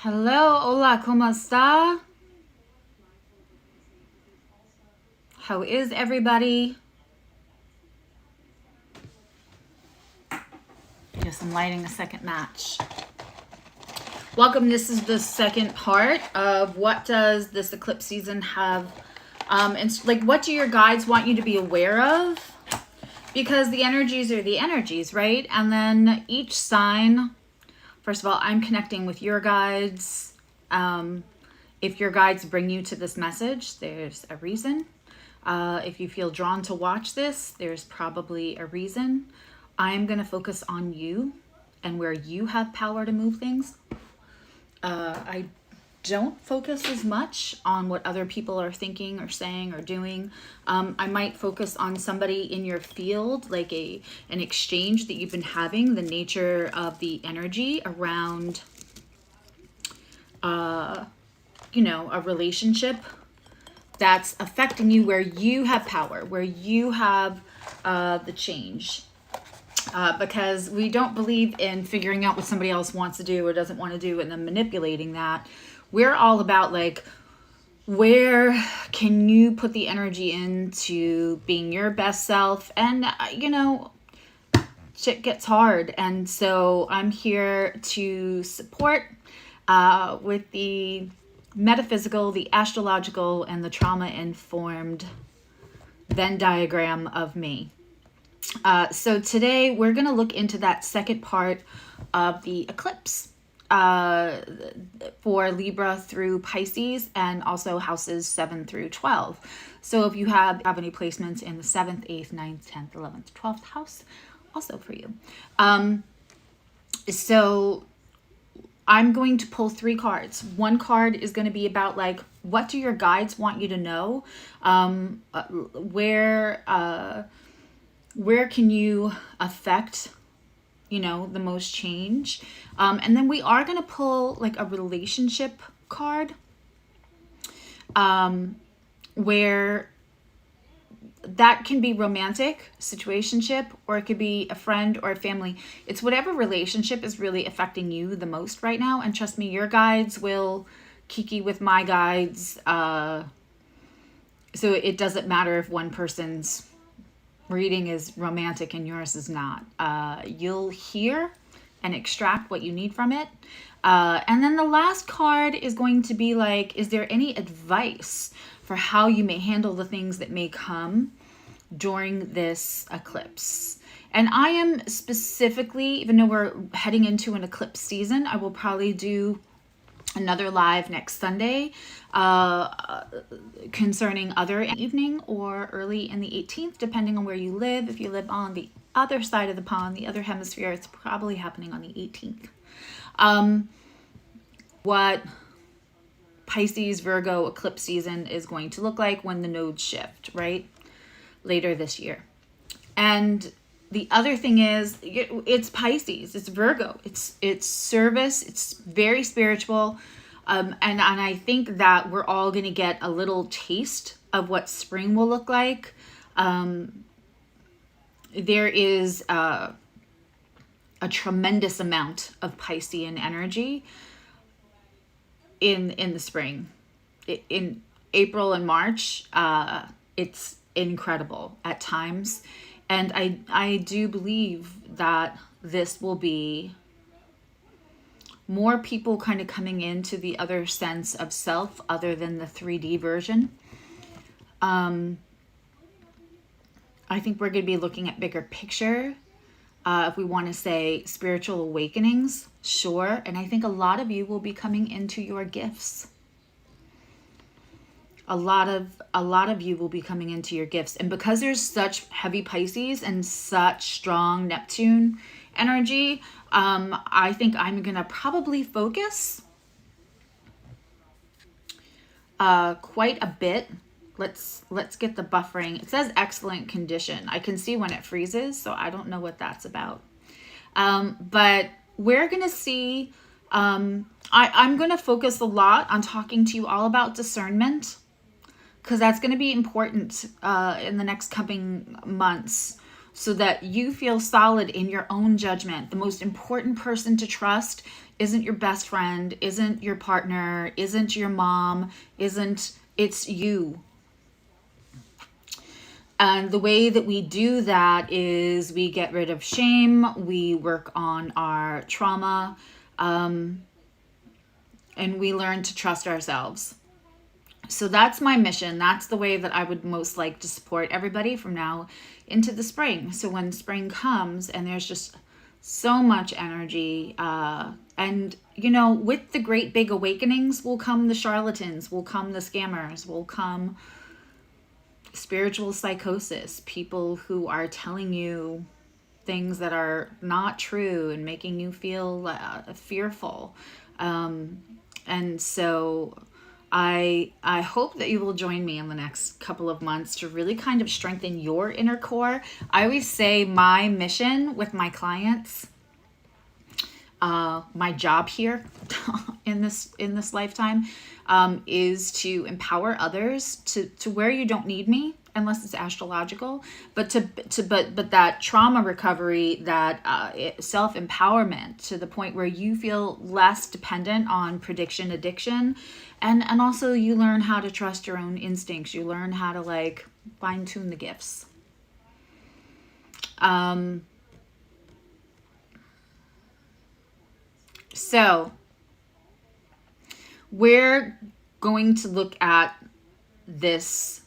Hello, hola, ¿cómo está? How is everybody? Yes, I'm lighting a second match. Welcome. This is the second part of what does this eclipse season have, and like what do your guides want you to be aware of? Because the energies are the energies, right? And then each sign, first of all, I'm connecting with your guides. If your guides bring you to this message, there's a reason. If you feel drawn to watch this, there's probably a reason. I'm going to focus on you and where you have power to move things. I don't focus as much on what other people are thinking or saying or doing. I might focus on somebody in your field, like an exchange that you've been having, the nature of the energy around, a relationship that's affecting you, where you have power, where you have the change. Because we don't believe in figuring out what somebody else wants to do or doesn't want to do and then manipulating that. We're all about like, where can you put the energy into being your best self? And, shit gets hard. And so I'm here to support with the metaphysical, the astrological, and the trauma-informed Venn diagram of me. So today we're going to look into that second part of the eclipse for Libra through Pisces, and also houses 7 through 12. So if you have any placements in the 7th, 8th, 9th, 10th, 11th, 12th house, also for you. So I'm going to pull 3 cards. One card is going to be about like, what do your guides want you to know? Where can you affect, the most change? And then we are going to pull like a relationship card, where that can be romantic, situationship, or it could be a friend or a family. It's whatever relationship is really affecting you the most right now. And trust me, your guides will kiki with my guides. So it doesn't matter if one person's reading is romantic and yours is not. You'll hear and extract what you need from it. And then the last card is going to be like, is there any advice for how you may handle the things that may come during this eclipse? And I am specifically, even though we're heading into an eclipse season, I will probably do another live next Sunday concerning other evening or early in the 18th, depending on where you live. If you live on the other side of the pond, the other hemisphere, it's probably happening on the 18th. What Pisces, Virgo eclipse season is going to look like when the nodes shift, right? Later this year. And the other thing is, it's Pisces, it's Virgo, it's service, it's very spiritual. And I think that we're all going to get a little taste of what spring will look like. There is a tremendous amount of Piscean energy in the spring. In April and March, it's incredible at times. And I do believe that this will be more people kind of coming into the other sense of self other than the 3D version. I think we're going to be looking at bigger picture. If we want to say spiritual awakenings, sure. And I think a lot of you will be coming into your gifts. A lot of you will be coming into your gifts. And because there's such heavy Pisces and such strong Neptune energy, I think I'm going to probably focus quite a bit. Let's get the buffering. It says excellent condition. I can see when it freezes, so I don't know what that's about. But we're going to see, I'm going to focus a lot on talking to you all about discernment, because that's going to be important in the next coming months so that you feel solid in your own judgment. The most important person to trust isn't your best friend, isn't your partner, isn't your mom, it's you. And the way that we do that is we get rid of shame, we work on our trauma, and we learn to trust ourselves. So that's my mission. That's the way that I would most like to support everybody from now into the spring. So when spring comes and there's just so much energy, and with the great big awakenings will come the charlatans, will come the scammers, will come spiritual psychosis, people who are telling you things that are not true and making you feel fearful. And so I hope that you will join me in the next couple of months to really kind of strengthen your inner core. I always say my mission with my clients, my job here in this lifetime, is to empower others to where you don't need me unless it's astrological, but that trauma recovery, that self-empowerment to the point where you feel less dependent on prediction addiction, and also you learn how to trust your own instincts. You learn how to like fine tune the gifts. So we're going to look at this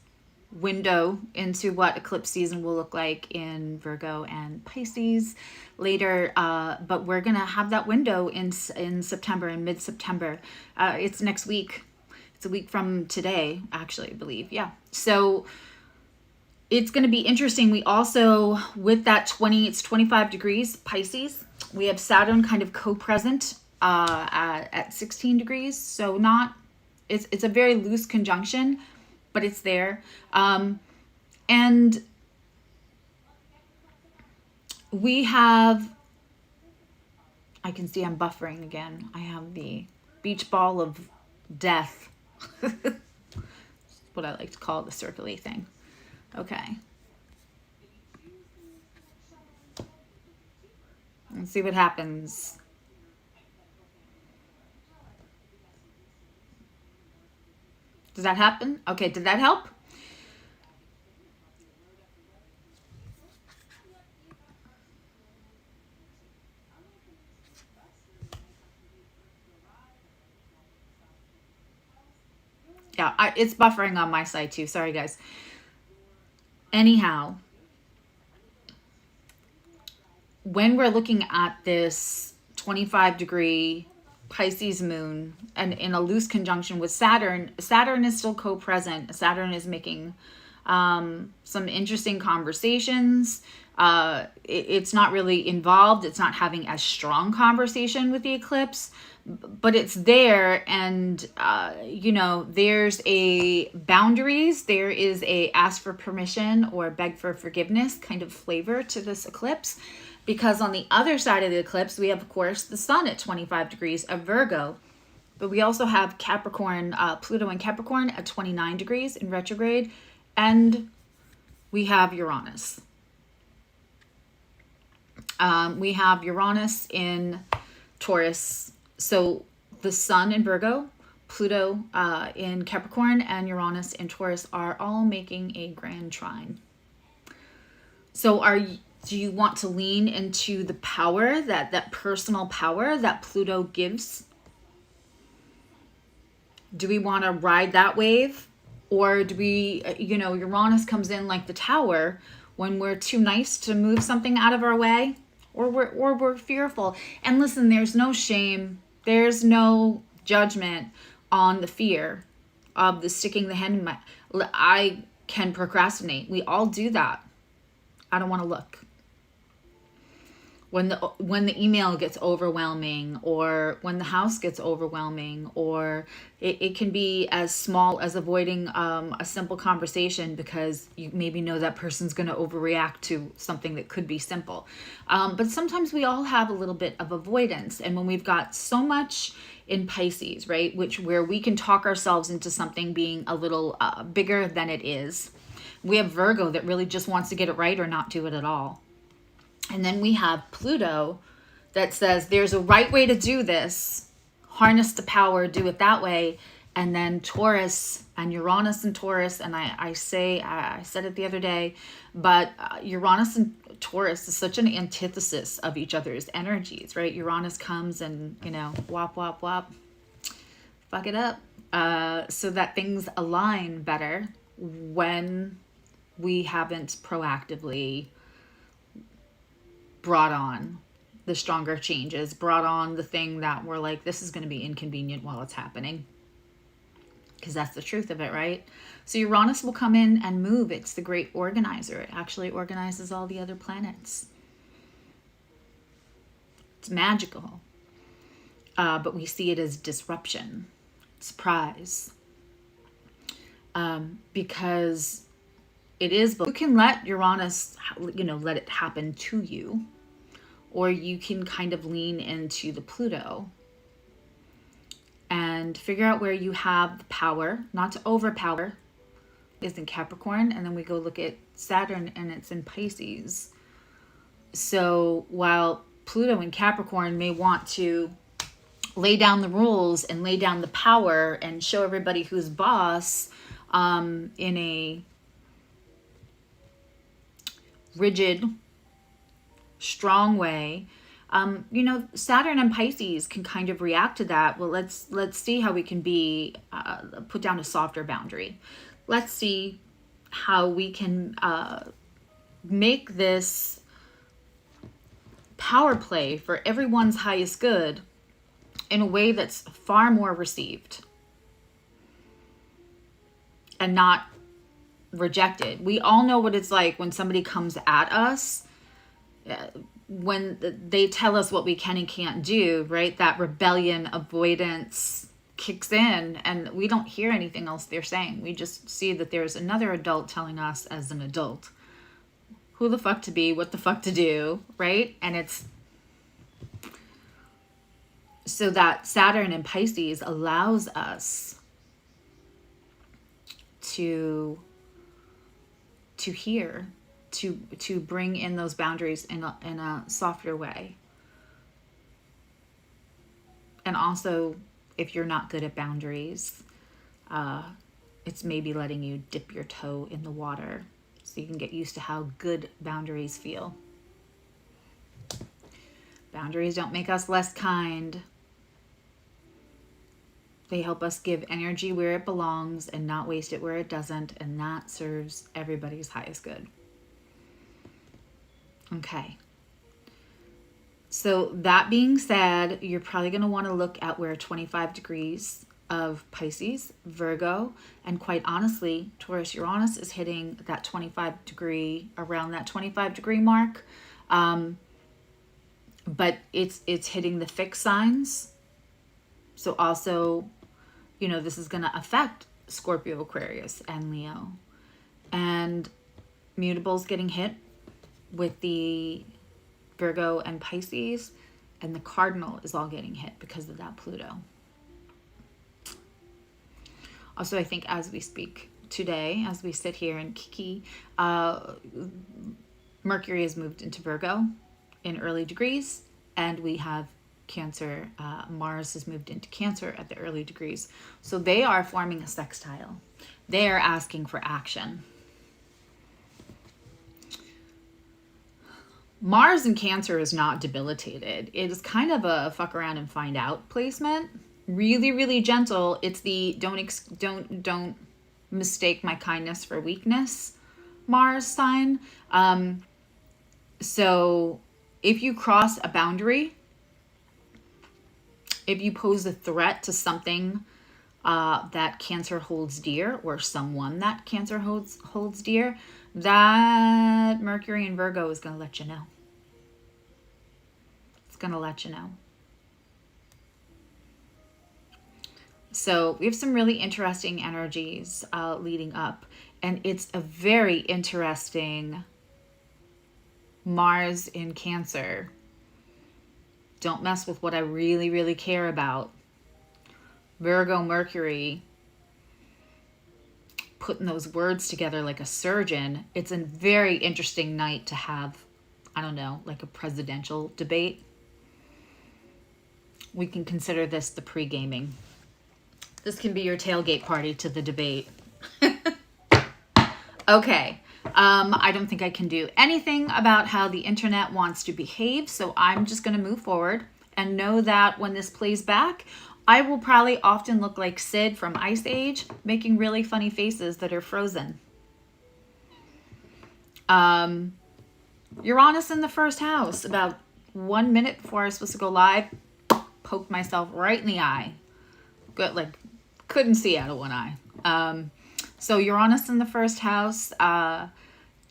window into what eclipse season will look like in Virgo and Pisces later, but we're gonna have that window in September, in mid-September. It's next week. It's a week from today, actually, I believe. Yeah, so it's going to be interesting. We also, with that it's 25 degrees Pisces, we have Saturn kind of co-present at 16 degrees, so it's a very loose conjunction, but it's there. And we have, I can see I'm buffering again. I have the beach ball of death. What I like to call the circly thing. Okay. Let's see what happens. Does that happen? Okay, did that help? Yeah, it's buffering on my side too. Sorry, guys. Anyhow, when we're looking at this 25-degree Pisces moon and in a loose conjunction with Saturn is still co-present. Saturn is making some interesting conversations. It's not really involved. It's not having as strong conversation with the eclipse, but it's there. And, there's a boundaries. There is a ask for permission or beg for forgiveness kind of flavor to this eclipse. Because on the other side of the eclipse, we have, of course, the sun at 25 degrees of Virgo. But we also have Capricorn, Pluto in Capricorn at 29 degrees in retrograde. And we have Uranus. We have Uranus in Taurus. So the sun in Virgo, Pluto in Capricorn, and Uranus in Taurus are all making a grand trine. So do you want to lean into the power, that personal power that Pluto gives? Do we want to ride that wave? Or do we, Uranus comes in like the tower when we're too nice to move something out of our way? Or we're fearful. And listen, there's no shame. There's no judgment on the fear of the sticking the hand in my... I can procrastinate. We all do that. I don't want to look. When the email gets overwhelming, or when the house gets overwhelming, or it can be as small as avoiding a simple conversation because you maybe know that person's going to overreact to something that could be simple. But sometimes we all have a little bit of avoidance. And when we've got so much in Pisces, right, where we can talk ourselves into something being a little bigger than it is, We have Virgo that really just wants to get it right or not do it at all. And then we have Pluto that says there's a right way to do this. Harness the power, do it that way. And then Taurus and Uranus and Taurus, and I said it the other day, but Uranus and Taurus is such an antithesis of each other's energies, right? Uranus comes and, you know, wop, wop, wop, fuck it up, so that things align better when we haven't proactively brought on the stronger changes, brought on the thing that we're like, this is going to be inconvenient while it's happening. Because that's the truth of it, right? So Uranus will come in and move. It's the great organizer. It actually organizes all the other planets. It's magical. But we see it as disruption, surprise. Because it is, you can let Uranus, you know, let it happen to you. Or you can kind of lean into the Pluto and figure out where you have the power, not to overpower. Is in Capricorn, and then we go look at Saturn and it's in Pisces. So while Pluto in Capricorn may want to lay down the rules and lay down the power and show everybody who's boss in a rigid, strong way, you know, Saturn and Pisces can kind of react to that. Well, let's see how we can be put down a softer boundary. Let's see how we can make this power play for everyone's highest good in a way that's far more received and not rejected. We all know what it's like when somebody comes at us, when they tell us what we can and can't do, right? That rebellion, avoidance kicks in, and we don't hear anything else they're saying. We just see that there's another adult telling us as an adult who the fuck to be, what the fuck to do, right? And it's so that Saturn and Pisces allows us to hear, to bring in those boundaries in a softer way. And also, if you're not good at boundaries, it's maybe letting you dip your toe in the water so you can get used to how good boundaries feel. Boundaries don't make us less kind. They help us give energy where it belongs and not waste it where it doesn't, and that serves everybody's highest good. Okay. So that being said, you're probably going to want to look at where 25 degrees of Pisces, Virgo, and quite honestly, Taurus, Uranus is hitting that 25 degree, around that 25 degree mark. But it's hitting the fixed signs. So also, you know, this is going to affect Scorpio, Aquarius, and Leo. And mutables getting hit with the Virgo and Pisces, and the cardinal is all getting hit because of that Pluto. Also, I think as we speak today, as we sit here in Kiki, Mercury has moved into Virgo in early degrees, and we have Cancer. Mars has moved into Cancer at the early degrees. So they are forming a sextile. They are asking for action. Mars in Cancer is not debilitated. It is kind of a fuck around and find out placement. Really, really gentle. It's the don't mistake my kindness for weakness Mars sign. So if you cross a boundary, if you pose a threat to something that Cancer holds dear, or someone that Cancer holds dear, that Mercury in Virgo is going to let you know. It's going to let you know. So we have some really interesting energies leading up. And it's a very interesting Mars in Cancer. Don't mess with what I really, really care about. Virgo, Mercury, putting those words together like a surgeon. It's a very interesting night to have, I don't know, like a presidential debate. We can consider this the pre-gaming. This can be your tailgate party to the debate. Okay. I don't think I can do anything about how the internet wants to behave, so I'm just going to move forward and know that when this plays back, I will probably often look like Sid from Ice Age, making really funny faces that are frozen. Uranus in the first house. About 1 minute before I was supposed to go live, poked myself right in the eye. Good, like, couldn't see out of one eye. So Uranus in the first house,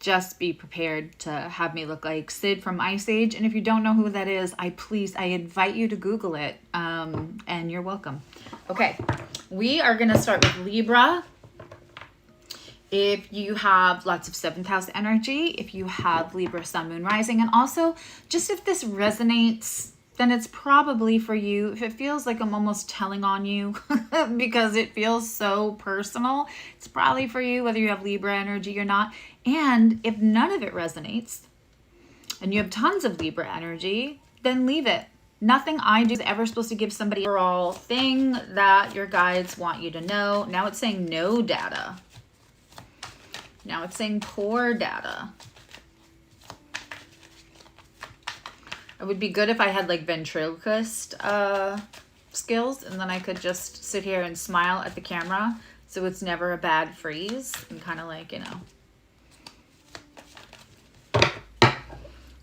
just be prepared to have me look like Sid from Ice Age. And if you don't know who that is, I invite you to Google it. And you're welcome. Okay, we are going to start with Libra. If you have lots of 7th house energy, if you have Libra, Sun, Moon, Rising, and also just if this resonates, then it's probably for you. If it feels like I'm almost telling on you because it feels so personal, it's probably for you, whether you have Libra energy or not. And if none of it resonates and you have tons of Libra energy, then leave it. Nothing I do is ever supposed to give somebody an overall thing that your guides want you to know. Now it's saying no data. Now it's saying poor data. It would be good if I had like ventriloquist skills, and then I could just sit here and smile at the camera so it's never a bad freeze, and kind of like, you know,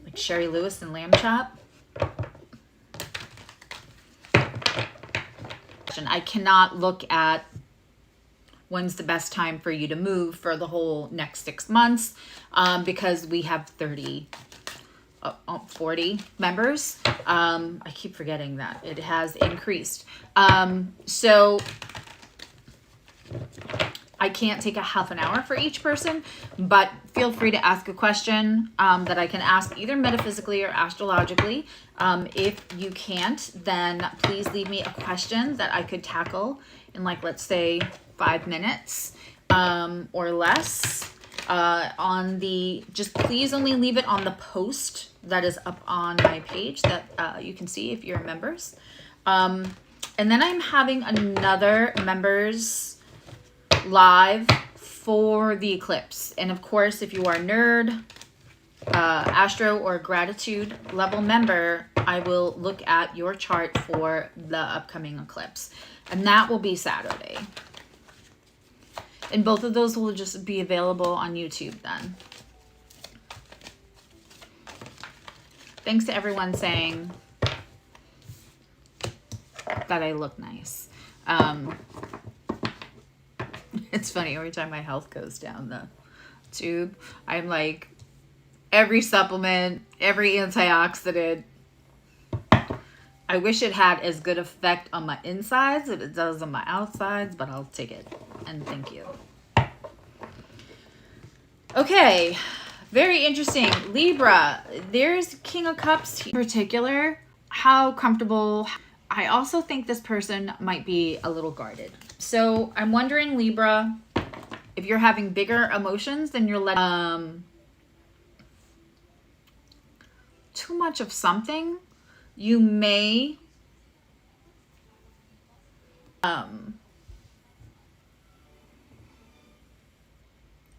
like Sherry Lewis and Lamb Chop. I cannot look at when's the best time for you to move for the whole next 6 months, because we have 40 members. I keep forgetting that it has increased. So I can't take a half an hour for each person, but feel free to ask a question that I can ask either metaphysically or astrologically. If you can't, then please leave me a question that I could tackle in, like, let's say 5 minutes or less. Just please only leave it on the post that is up on my page that you can see if you're members. And then I'm having another members live for the eclipse. And of course, if you are nerd, astro, or gratitude level member, I will look at your chart for the upcoming eclipse. And that will be Saturday. And both of those will just be available on YouTube then. Thanks to everyone saying that I look nice. It's funny, every time my health goes down the tube, I'm like, every supplement, every antioxidant, I wish it had as good effect on my insides as it does on my outsides, but I'll take it. And thank you. Okay, very interesting. Libra, there's King of Cups in particular. How comfortable. I also think this person might be a little guarded. So I'm wondering, Libra, if you're having bigger emotions than you're letting too much of something, you may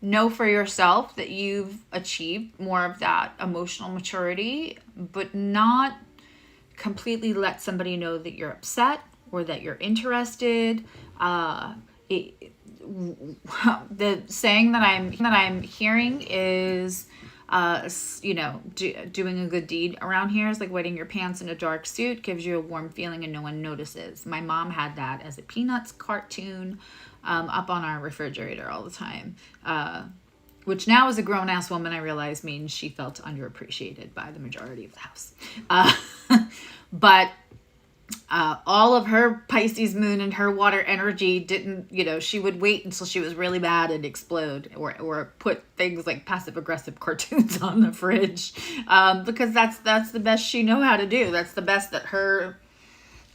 know for yourself that you've achieved more of that emotional maturity, but not completely let somebody know that you're upset or that you're interested. The saying that I'm hearing is, you know, doing a good deed around here is like wetting your pants in a dark suit, gives you a warm feeling and no one notices. My mom had that as a Peanuts cartoon up on our refrigerator all the time, which now as a grown-ass woman I realize means she felt underappreciated by the majority of the house. But all of her Pisces moon and her water energy didn't, you know, she would wait until she was really mad and explode, or put things like passive-aggressive cartoons on the fridge, because that's the best she know how to do. That's the best that her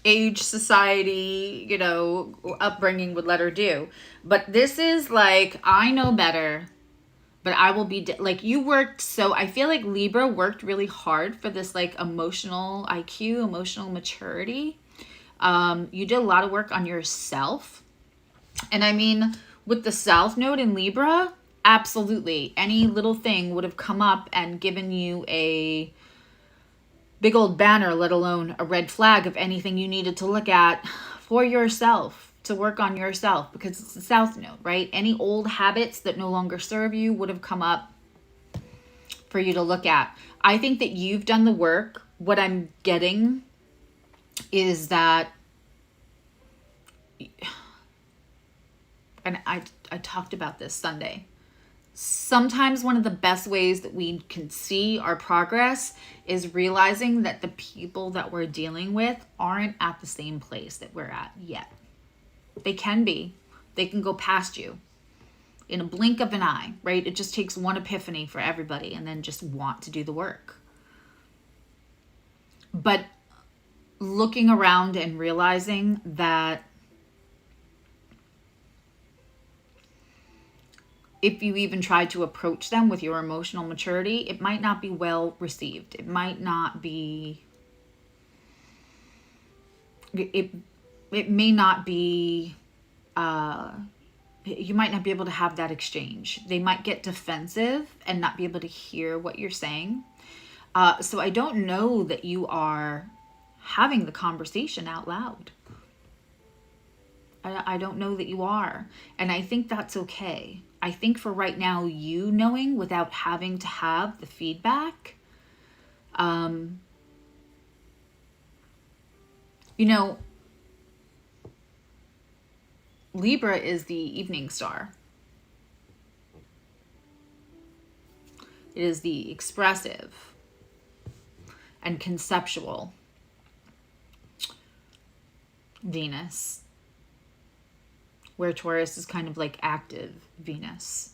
age, society, you know, upbringing would let her do. But this is like, I know better, but I will be like, you worked. So I feel like Libra worked really hard for this like emotional IQ, emotional maturity. You did a lot of work on yourself. And I mean, with the South Node in Libra, absolutely. Any little thing would have come up and given you a big old banner, let alone a red flag of anything you needed to look at for yourself, to work on yourself, because it's the South Node, right? Any old habits that no longer serve you would have come up for you to look at. I think that you've done the work. What I'm getting is that, and I talked about this Sunday, sometimes one of the best ways that we can see our progress is realizing that the people that we're dealing with aren't at the same place that we're at yet. They can be. They can go past you in a blink of an eye, right? It just takes one epiphany for everybody and then just want to do the work. But looking around and realizing that if you even try to approach them with your emotional maturity, it might not be well received. It might not be, it may not be, you might not be able to have that exchange. They might get defensive and not be able to hear what you're saying. So I don't know that you are having the conversation out loud. I don't know that you are. And I think that's okay. I think for right now, you knowing without having to have the feedback, you know, Libra is the evening star. It is the expressive and conceptual Venus, where Taurus is kind of like active Venus.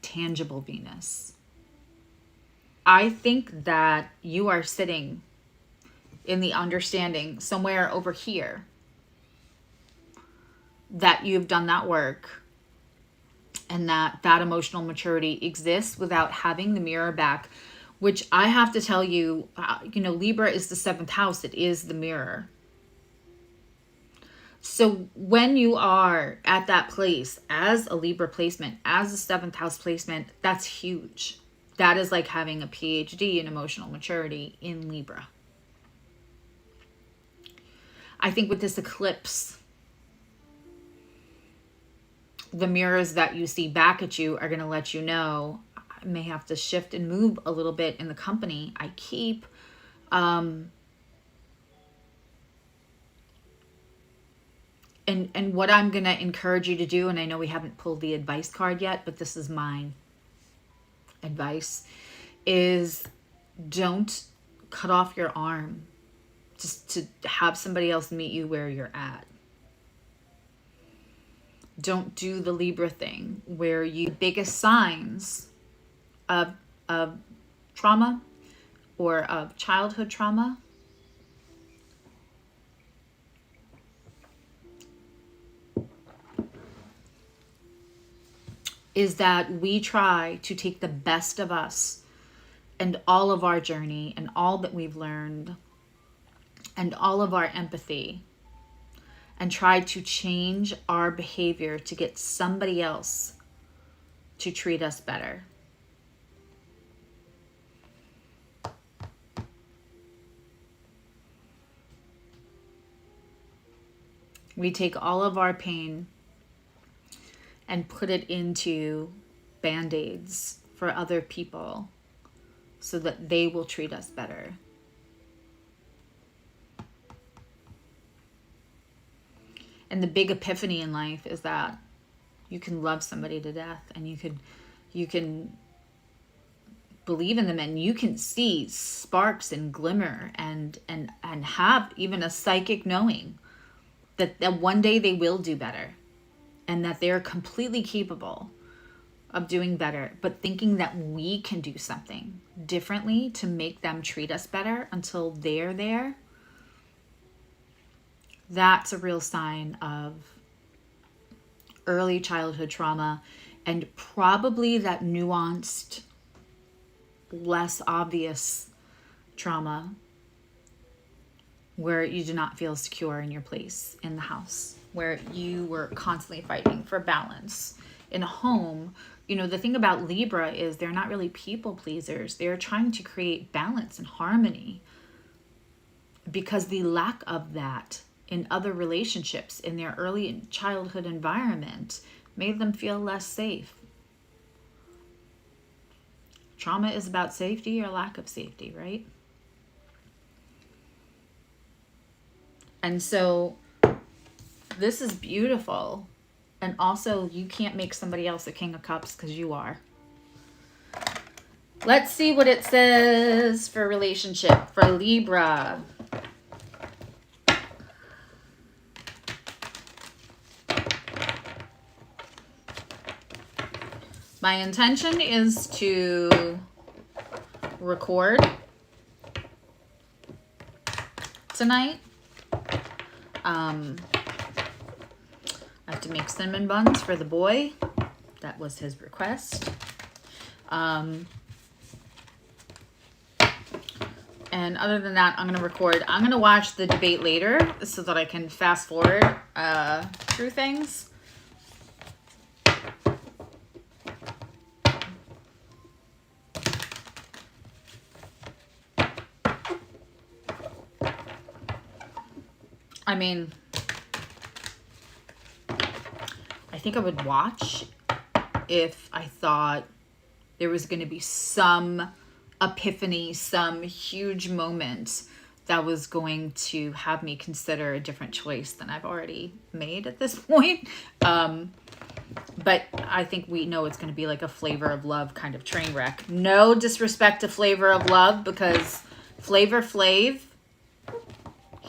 Tangible Venus. I think that you are sitting in the understanding somewhere over here that you've done that work and that emotional maturity exists without having the mirror back, which I have to tell you, you know, Libra is the 7th house. It is the mirror. So when you are at that place as a Libra placement, as a 7th house placement, that's huge. That is like having a PhD in emotional maturity in Libra. I think with this eclipse, the mirrors that you see back at you are going to let you know, I may have to shift and move a little bit in the company I keep. And what I'm going to encourage you to do, and I know we haven't pulled the advice card yet, but this is mine advice, is don't cut off your arm just to have somebody else meet you where you're at. Don't do the Libra thing where you biggest signs of trauma or of childhood trauma is that we try to take the best of us and all of our journey and all that we've learned and all of our empathy and try to change our behavior to get somebody else to treat us better. We take all of our pain and put it into Band-Aids for other people so that they will treat us better. And the big epiphany in life is that you can love somebody to death and you can believe in them and you can see sparks and glimmer and have even a psychic knowing that one day they will do better and that they're completely capable of doing better, but thinking that we can do something differently to make them treat us better until they're there, that's a real sign of early childhood trauma, and probably that nuanced, less obvious trauma where you do not feel secure in your place in the house, where you were constantly fighting for balance in a home. You know, the thing about Libra is they're not really people pleasers. They're trying to create balance and harmony, because the lack of that in other relationships in their early childhood environment made them feel less safe. Trauma is about safety or lack of safety, right? And so this is beautiful. And also, you can't make somebody else a King of Cups because you are. Let's see what it says for relationship for Libra. My intention is to record tonight. I have to make cinnamon buns for the boy. That was his request. And other than that, I'm going to record. I'm going to watch the debate later so that I can fast forward through things. I mean, I think I would watch if I thought there was going to be some epiphany, some huge moment that was going to have me consider a different choice than I've already made at this point. But I think we know it's going to be like a Flavor of Love kind of train wreck. No disrespect to Flavor of Love, because Flavor Flav,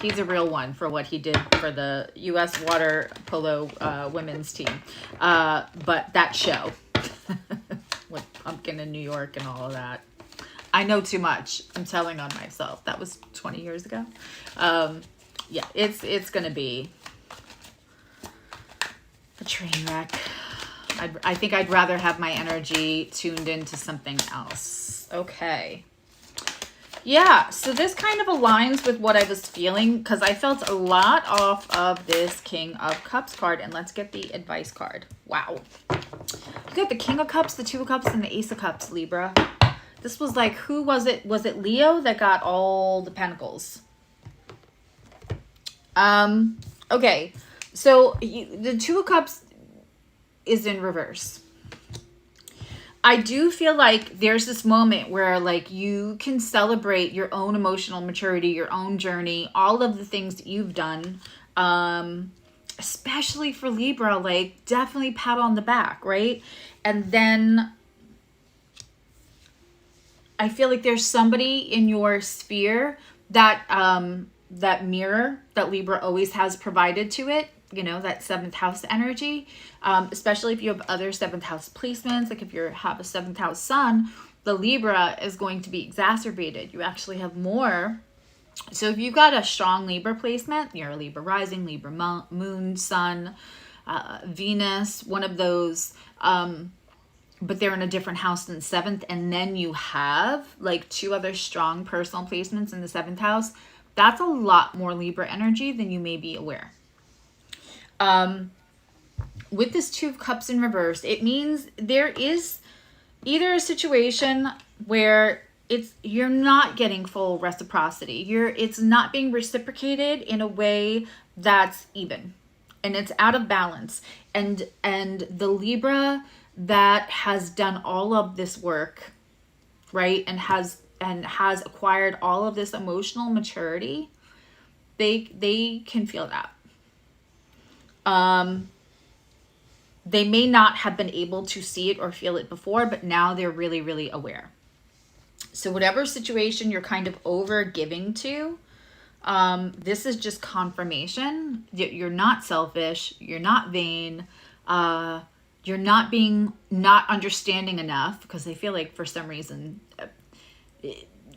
he's a real one for what he did for the U.S. water polo women's team. But that show with Pumpkin in New York and all of that, I know too much. I'm telling on myself. That was 20 years ago. Yeah, it's going to be a train wreck. I think I'd rather have my energy tuned into something else. Okay. Yeah, so this kind of aligns with what I was feeling, because I felt a lot off of this King of Cups card. And let's get the advice card. Wow. You got the King of Cups, the Two of Cups, and the Ace of Cups, Libra. This was like, who was it? Was it Leo that got all the pentacles? Okay, so the Two of Cups is in reverse. I do feel like there's this moment where like you can celebrate your own emotional maturity, your own journey, all of the things that you've done. Especially for Libra, like definitely pat on the back, right? And then I feel like there's somebody in your sphere that that mirror that Libra always has provided to it, you know, that 7th house energy, especially if you have other 7th house placements. Like if you have a 7th house sun, the Libra is going to be exacerbated. You actually have more. So if you've got a strong Libra placement, you're a Libra rising, Libra moon, sun, Venus, one of those, but they're in a different house than 7th, and then you have like 2 other strong personal placements in the 7th house, that's a lot more Libra energy than you may be aware. With this Two of Cups in reverse, it means there is either a situation where you're not getting full reciprocity. It's not being reciprocated in a way that's even, and it's out of balance. And the Libra that has done all of this work, right, and has acquired all of this emotional maturity, they can feel that. They may not have been able to see it or feel it before, but now they're really, really aware. So whatever situation you're kind of over giving to, this is just confirmation that you're not selfish, you're not vain, You're not understanding enough, because I feel like for some reason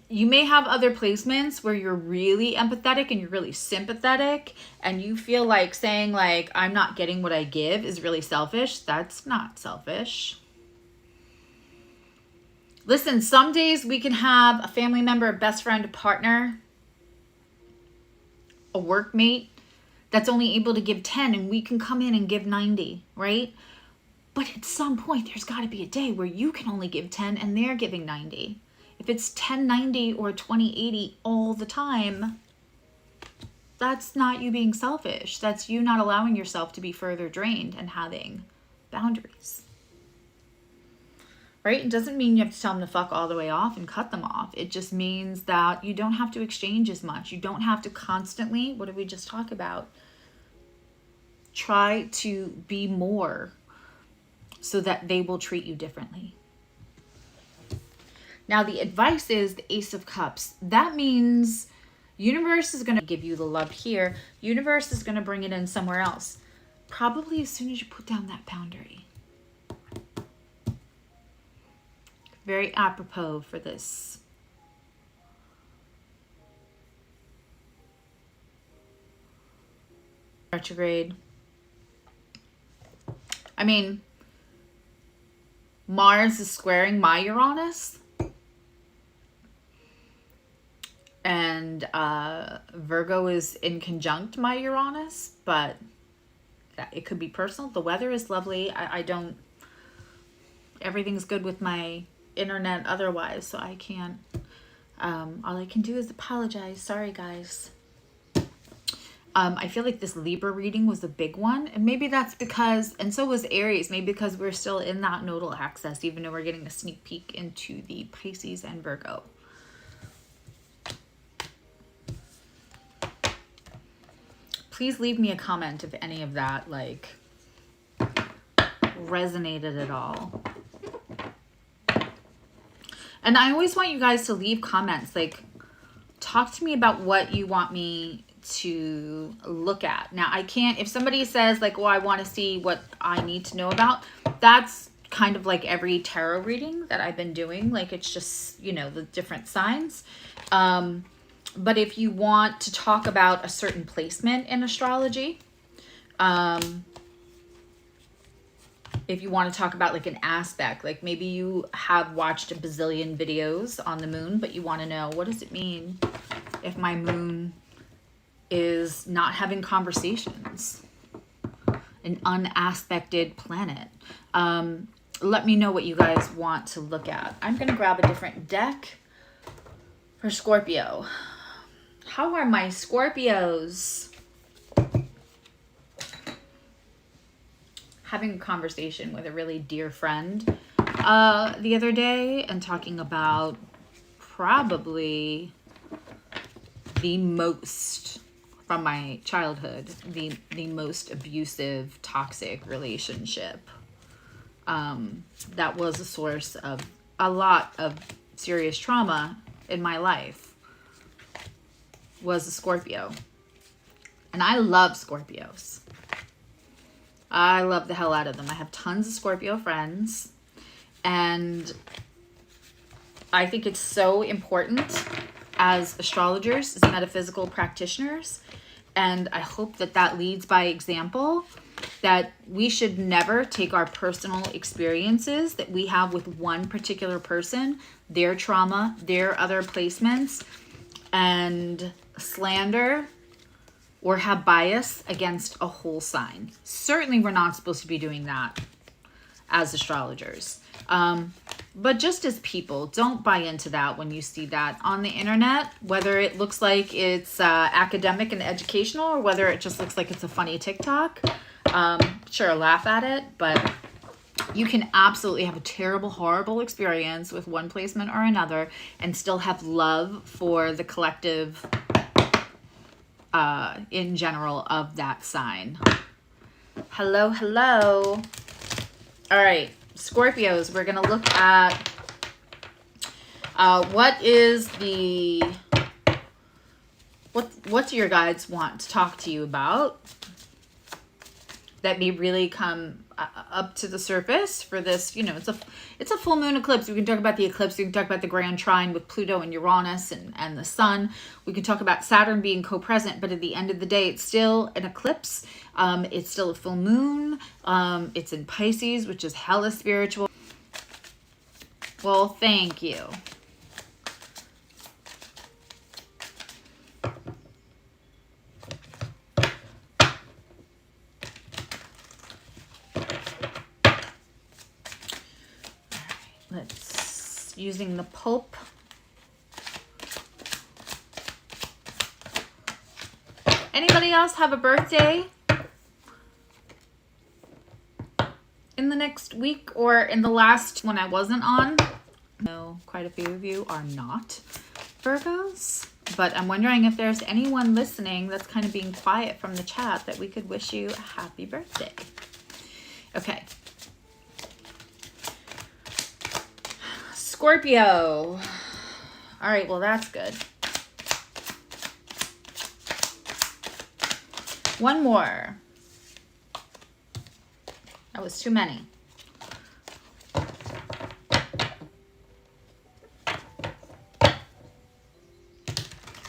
you may have other placements where you're really empathetic and you're really sympathetic, and you feel like saying like, I'm not getting what I give is really selfish. That's not selfish. Listen, some days we can have a family member, a best friend, a partner, a workmate that's only able to give 10, and we can come in and give 90, right? But at some point, there's got to be a day where you can only give 10 and they're giving 90. If it's 10-90 or 20-80 all the time, that's not you being selfish. That's you not allowing yourself to be further drained and having boundaries. Right? It doesn't mean you have to tell them to fuck all the way off and cut them off. It just means that you don't have to exchange as much. You don't have to constantly, what did we just talk about? Try to be more so that they will treat you differently. Now, the advice is the Ace of Cups. That means universe is going to give you the love here. Universe is going to bring it in somewhere else. Probably as soon as you put down that boundary. Very apropos for this. Retrograde. I mean, Mars is squaring my Uranus. And Virgo is in conjunct my Uranus, but it could be personal. The weather is lovely. I don't, everything's good with my internet otherwise, so I can't, all I can do is apologize. Sorry, guys. I feel like this Libra reading was a big one, and maybe that's because, and so was Aries, maybe because we're still in that nodal axis, even though we're getting a sneak peek into the Pisces and Virgo. Please leave me a comment if any of that like resonated at all. And I always want you guys to leave comments, like talk to me about what you want me to look at. Now, I can't, if somebody says like, well, I want to see what I need to know about, that's kind of like every tarot reading that I've been doing. Like, it's just, you know, the different signs. But if you want to talk about a certain placement in astrology, if you want to talk about like an aspect, like maybe you have watched a bazillion videos on the moon, but you want to know, what does it mean if my moon is not having conversations? An unaspected planet. Let me know what you guys want to look at. I'm going to grab a different deck for Scorpio. How are my Scorpios? Having a conversation with a really dear friend the other day, and talking about probably the most, from my childhood, the most abusive, toxic relationship that was a source of a lot of serious trauma in my life, was a Scorpio. And I love Scorpios. I love the hell out of them. I have tons of Scorpio friends, and I think it's so important as astrologers, as metaphysical practitioners, and I hope that that leads by example, that we should never take our personal experiences that we have with one particular person, their trauma, their other placements, and slander or have bias against a whole sign. Certainly we're not supposed to be doing that as astrologers. But just as people, don't buy into that when you see that on the internet, whether it looks like it's academic and educational, or whether it just looks like it's a funny TikTok. Sure, laugh at it, but you can absolutely have a terrible, horrible experience with one placement or another and still have love for the collective in general of that sign. Hello, hello. All right, Scorpios, we're going to look at what do your guides want to talk to you about that may really come up to the surface for this. You know, it's a full moon eclipse. We can talk about the eclipse. We can talk about the grand trine with Pluto and Uranus and the sun. We can talk about Saturn being co-present, but at the end of the day, it's still an eclipse. It's still a full moon. It's in Pisces, which is hella spiritual. Well, thank you. Let's, using the pulp. Anybody else have a birthday in the next week or in the last when I wasn't on? No, quite a few of you are not Virgos, but I'm wondering if there's anyone listening that's kind of being quiet from the chat that we could wish you a happy birthday. Okay. Scorpio. All right, well, that's good. One more. That was too many.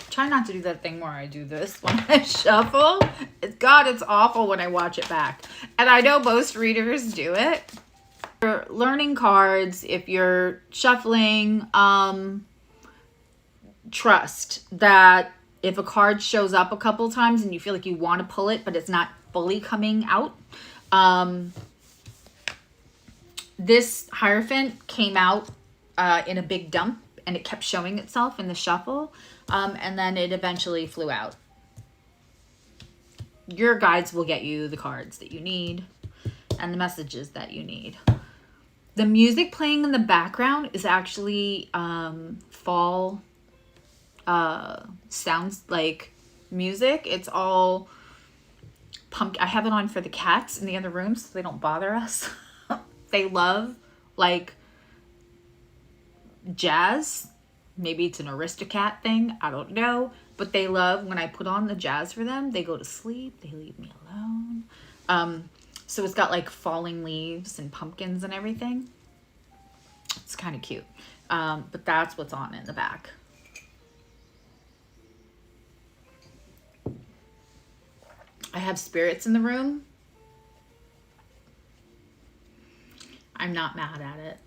Try not to do that thing where I do this when I shuffle. God, it's awful when I watch it back. And I know most readers do it. You're learning cards, if you're shuffling, trust that if a card shows up a couple times and you feel like you want to pull it, but it's not fully coming out, this Hierophant came out in a big dump and it kept showing itself in the shuffle, and then it eventually flew out. Your guides will get you the cards that you need and the messages that you need. The music playing in the background is actually fall sounds like music. It's all pumpkin. I have it on for the cats in the other room so they don't bother us. They love like jazz. Maybe it's an Aristocat thing. I don't know. But they love when I put on the jazz for them. They go to sleep. They leave me alone. So it's got like falling leaves and pumpkins and everything. It's kind of cute. But that's what's on in the back. I have spirits in the room. I'm not mad at it.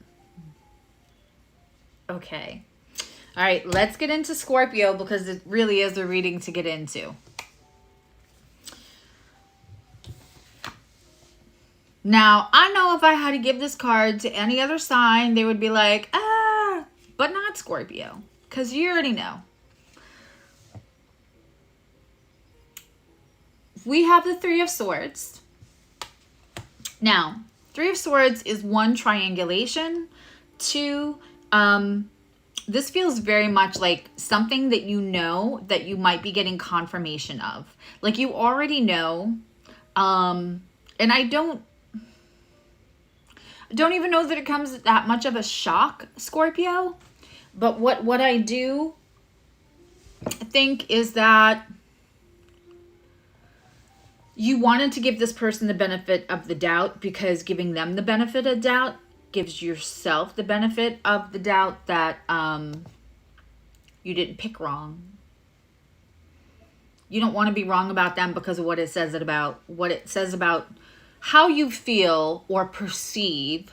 Okay. All right, let's get into Scorpio because it really is a reading to get into. Now, I know if I had to give this card to any other sign, they would be like, ah, but not Scorpio, because you already know. We have the Three of Swords. Now, Three of Swords is one, triangulation. Two, this feels very much like something that you know that you might be getting confirmation of. Like you already know. And I don't even know that it comes as that much of a shock, Scorpio. But what I do think is that you wanted to give this person the benefit of the doubt, because giving them the benefit of doubt gives yourself the benefit of the doubt that you didn't pick wrong. You don't want to be wrong about them because of what it says about how you feel or perceive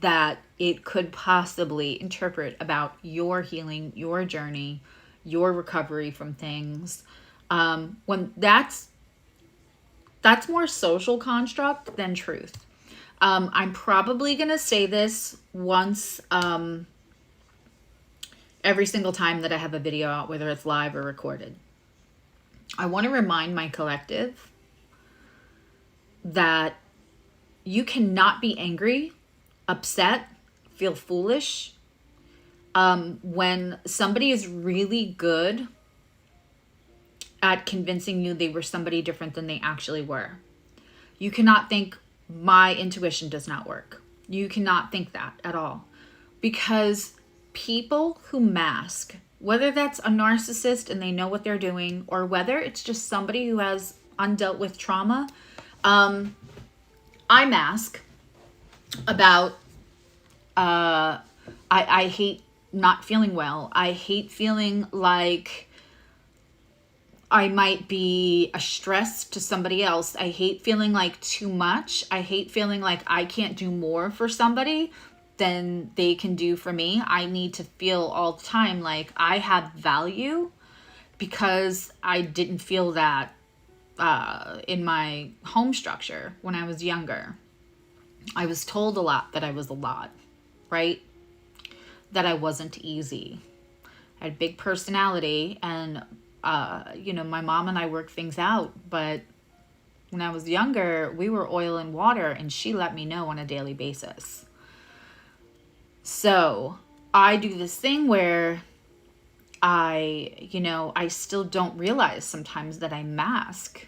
that it could possibly interpret about your healing, your journey, your recovery from things. When that's more social construct than truth. I'm probably going to say this once every single time that I have a video out, whether it's live or recorded. I want to remind my collective that you cannot be angry, upset, feel foolish when somebody is really good at convincing you they were somebody different than they actually were. You cannot think, my intuition does not work. You cannot think that at all. Because people who mask, whether that's a narcissist and they know what they're doing, or whether it's just somebody who has undealt with trauma, I mask about, I hate not feeling well. I hate feeling like I might be a stress to somebody else. I hate feeling like too much. I hate feeling like I can't do more for somebody than they can do for me. I need to feel all the time like I have value, because I didn't feel that in my home structure when I was younger. I was told a lot that I was a lot, right? That I wasn't easy. I had a big personality, and you know, my mom and I worked things out, but when I was younger, we were oil and water, and she let me know on a daily basis. So I do this thing where I still don't realize sometimes that I mask,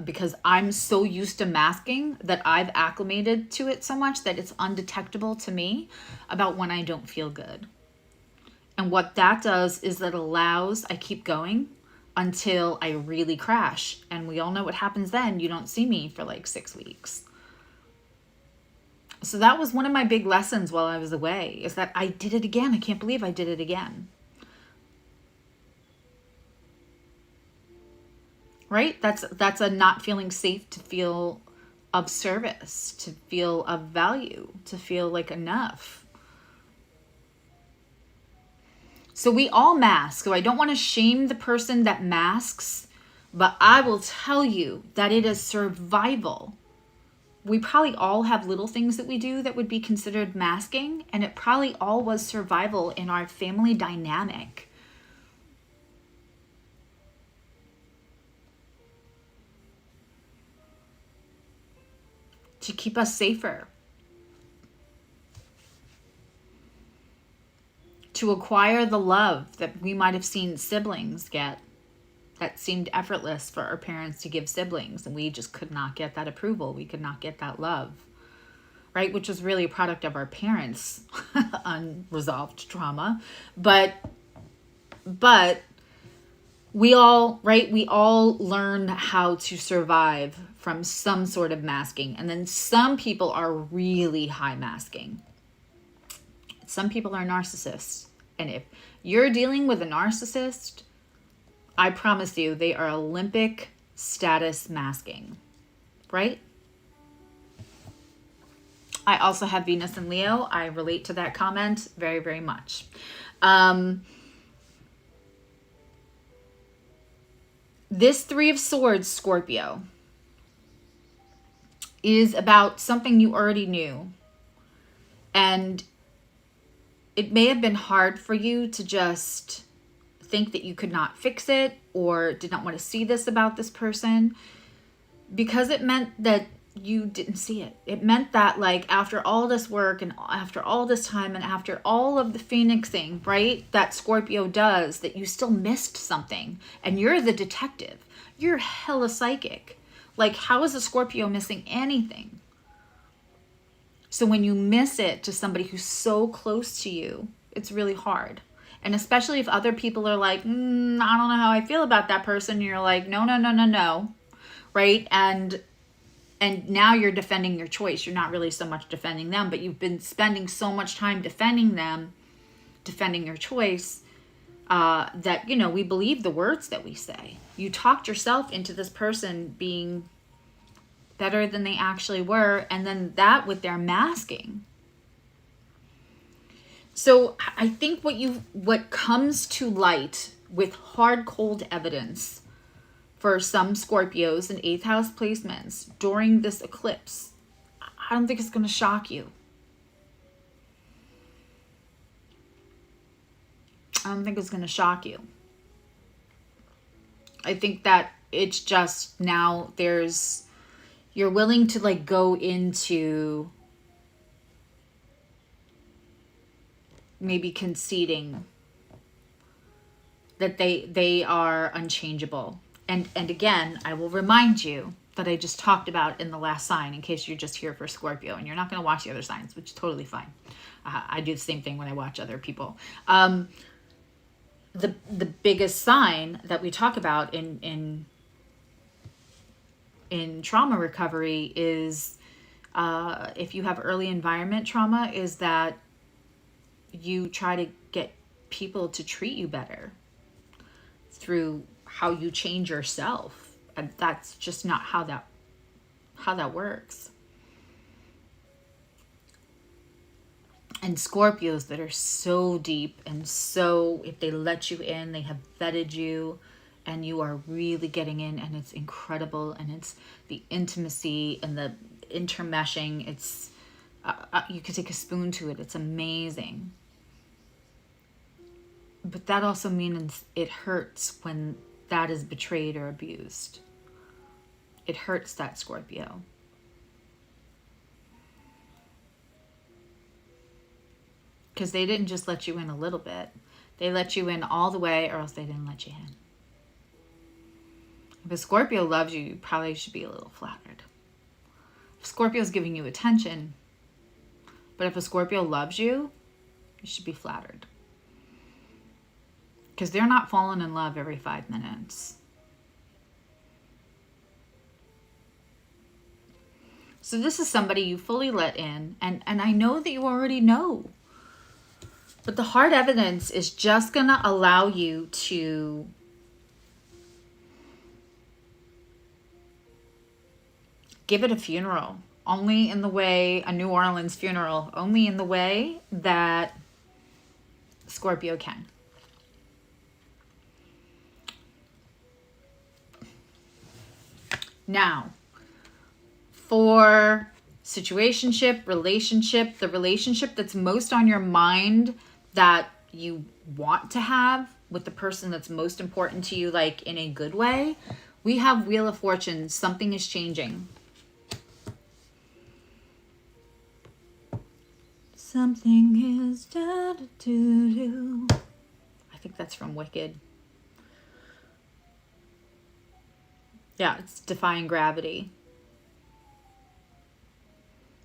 because I'm so used to masking that I've acclimated to it so much that it's undetectable to me about when I don't feel good. And what that does is that allows, I keep going until I really crash. And we all know what happens then. You don't see me for like 6 weeks. So that was one of my big lessons while I was away, is that I did it again. I can't believe I did it again. Right? That's a not feeling safe to feel of service, to feel of value, to feel like enough. So we all mask. So I don't want to shame the person that masks, but I will tell you that it is survival. We probably all have little things that we do that would be considered masking, and it probably all was survival in our family dynamic. To keep us safer. To acquire the love that we might have seen siblings get, that seemed effortless for our parents to give siblings, and we just could not get that approval. We could not get that love, right? Which was really a product of our parents' unresolved trauma. But we all, right? We all learn how to survive from some sort of masking. And then some people are really high masking. Some people are narcissists. And if you're dealing with a narcissist, I promise you, they are Olympic status masking, right? I also have Venus and Leo. I relate to that comment very, very much. This Three of Swords, Scorpio, is about something you already knew. And it may have been hard for you to just think that you could not fix it, or did not want to see this about this person, because it meant that you didn't see it. It meant that, like, after all this work and after all this time and after all of the phoenixing, right, that Scorpio does, that you still missed something. And you're the detective. You're hella psychic. Like, how is a Scorpio missing anything? So when you miss it to somebody who's so close to you, it's really hard. And especially if other people are like, I don't know how I feel about that person. And you're like, no. Right? And now you're defending your choice. You're not really so much defending them, but you've been spending so much time defending them, defending your choice, that, you know, we believe the words that we say. You talked yourself into this person being better than they actually were, and then that with their masking. So I think what comes to light with hard, cold evidence for some Scorpios and 8th house placements during this eclipse, I don't think it's going to shock you. I don't think it's going to shock you. I think that it's just now you're willing to, like, go into maybe conceding that they are unchangeable. And again, I will remind you that I just talked about in the last sign, in case you're just here for Scorpio and you're not going to watch the other signs, which is totally fine. I do the same thing when I watch other people. The biggest sign that we talk about in trauma recovery is if you have early environment trauma, is that you try to get people to treat you better through how you change yourself. And that's just not how that works. And Scorpios that are so deep and so, if they let you in, they have vetted you and you are really getting in, and it's incredible, and it's the intimacy and the intermeshing. It's you could take a spoon to it. It's amazing. But that also means it hurts when that is betrayed or abused. It hurts that Scorpio. Because they didn't just let you in a little bit. They let you in all the way, or else they didn't let you in. If a Scorpio loves you, you probably should be a little flattered. If Scorpio's giving you attention, but if a Scorpio loves you, you should be flattered. Because they're not falling in love every 5 minutes. So this is somebody you fully let in, and I know that you already know. But the hard evidence is just going to allow you to give it a funeral. Only in the way, a New Orleans funeral, only in the way that Scorpio can. Now, for situationship, relationship, the relationship that's most on your mind that you want to have with the person that's most important to you, like in a good way, we have Wheel of Fortune. Something is changing. Something is da-da-doo-doo. I think that's from Wicked. Yeah, it's Defying Gravity.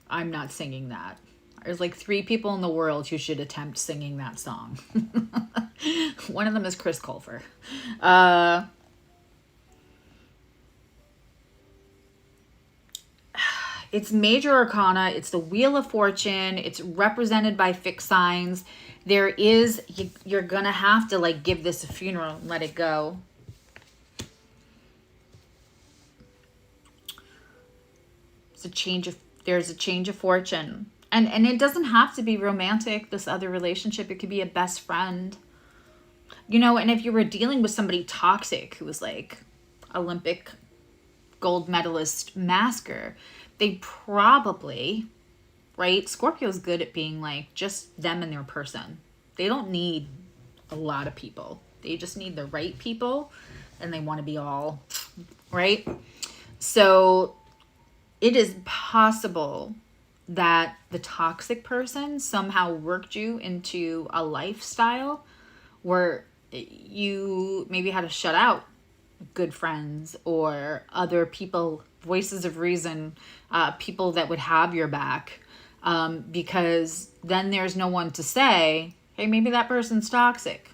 I'm not singing that. There's like 3 people in the world who should attempt singing that song. One of them is Chris Colfer. It's major arcana. It's the Wheel of Fortune. It's represented by fixed signs. There is, you're going to have to like give this a funeral and let it go. There's a change of fortune. And it doesn't have to be romantic, this other relationship. It could be a best friend. You know, and if you were dealing with somebody toxic who was like Olympic gold medalist masker, they probably, right? Scorpio's good at being like just them and their person. They don't need a lot of people. They just need the right people, and they want to be all, right? So it is possible that the toxic person somehow worked you into a lifestyle where you maybe had to shut out good friends or other people, voices of reason, people that would have your back, because then there's no one to say, hey, maybe that person's toxic,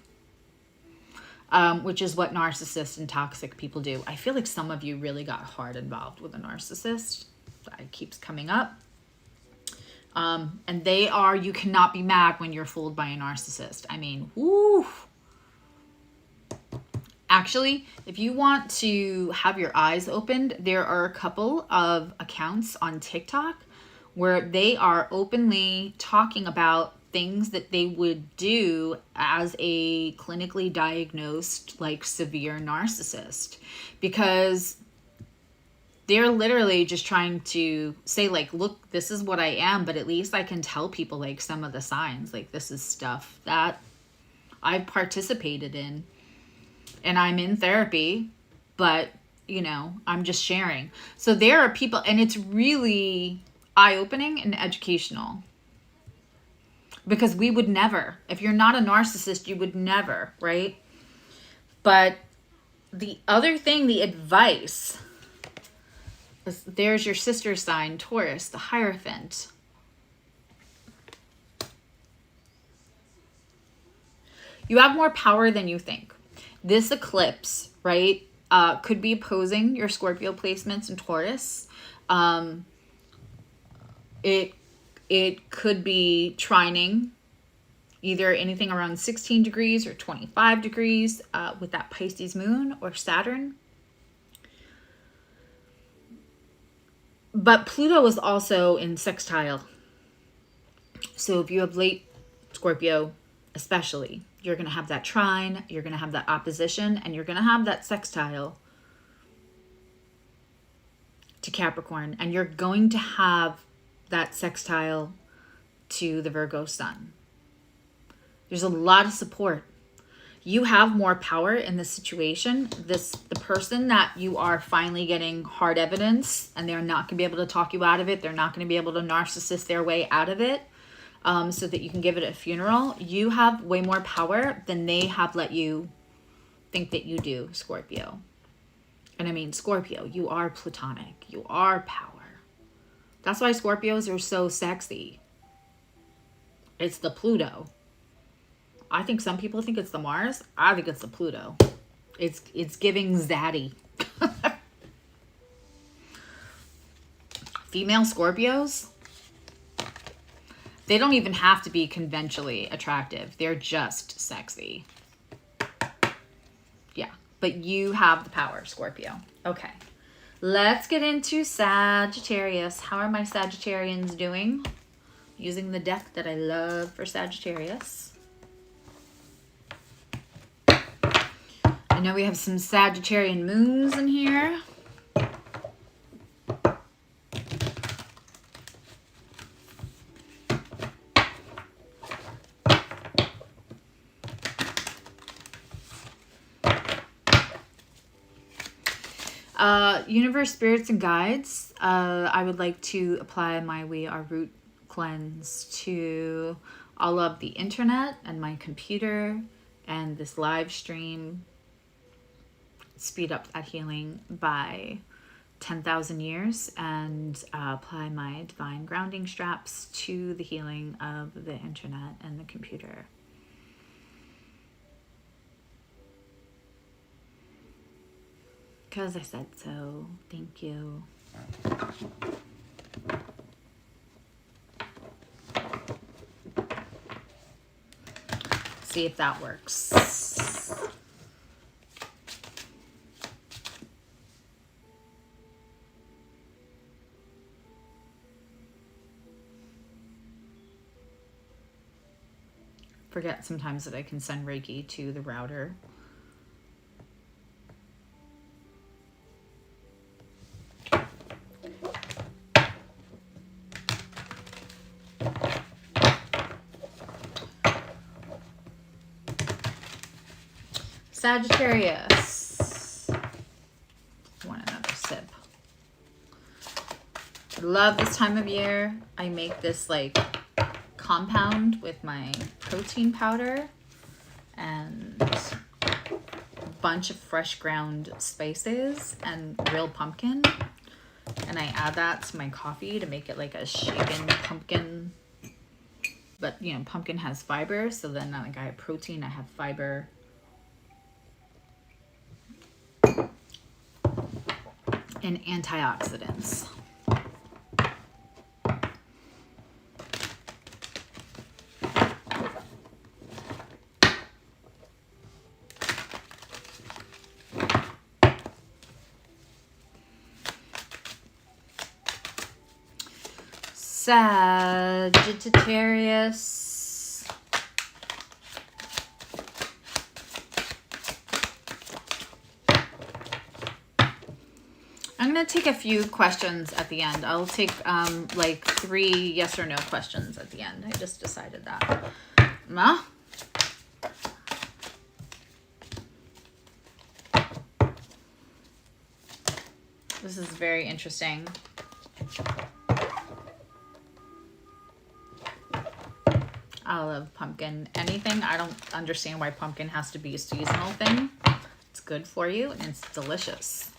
which is what narcissists and toxic people do. I feel like some of you really got hard involved with a narcissist. It keeps coming up. And they are, you cannot be mad when you're fooled by a narcissist. I mean, whoo. Actually, if you want to have your eyes opened, there are a couple of accounts on TikTok where they are openly talking about things that they would do as a clinically diagnosed, like, severe narcissist. Because they're literally just trying to say, like, look, this is what I am, but at least I can tell people, like, some of the signs. Like, this is stuff that I've participated in. And I'm in therapy, but, you know, I'm just sharing. So there are people, and it's really eye-opening and educational. Because we would never, if you're not a narcissist, you would never, right? But the other thing, the advice, is there's your sister sign, Taurus, the Hierophant. You have more power than you think. This eclipse, right, could be opposing your Scorpio placements in Taurus. It could be trining, either anything around 16 degrees or 25 degrees with that Pisces moon or Saturn. But Pluto is also in sextile. So if you have late Scorpio, especially, you're going to have that trine, you're going to have that opposition, and you're going to have that sextile to Capricorn. And you're going to have that sextile to the Virgo sun. There's a lot of support. You have more power in this situation. The person that you are finally getting hard evidence, and they're not going to be able to talk you out of it. They're not going to be able to narcissist their way out of it, so that you can give it a funeral. You have way more power than they have let you think that you do, Scorpio. And I mean, Scorpio, you are platonic. You are power. That's why Scorpios are so sexy. It's the Pluto. I think some people think it's the Mars. I think it's the Pluto. It's giving zaddy. Female Scorpios, they don't even have to be conventionally attractive. They're just sexy. Yeah, but you have the power, Scorpio. Okay, let's get into Sagittarius. How are my Sagittarians doing? Using the deck that I love for Sagittarius. I know we have some Sagittarian moons in here. Universe, spirits, and guides. I would like to apply my We Are Root cleanse to all of the internet and my computer and this live stream. Speed up that healing by 10,000 years and apply my divine grounding straps to the healing of the internet and the computer. Because I said so. Thank you. See if that works. Forget sometimes that I can send Reiki to the router. Sagittarius. Want another sip. I love this time of year. I make this like compound with my protein powder and a bunch of fresh ground spices and real pumpkin, and I add that to my coffee to make it like a shaken pumpkin. But you know, pumpkin has fiber, so then like I have protein, I have fiber. And antioxidants. Sagittarius. I'm going to take a few questions at the end. I'll take like 3 yes or no questions at the end. I just decided that. Ma? This is very interesting. I love pumpkin. Anything. I don't understand why pumpkin has to be a seasonal thing. It's good for you and it's delicious.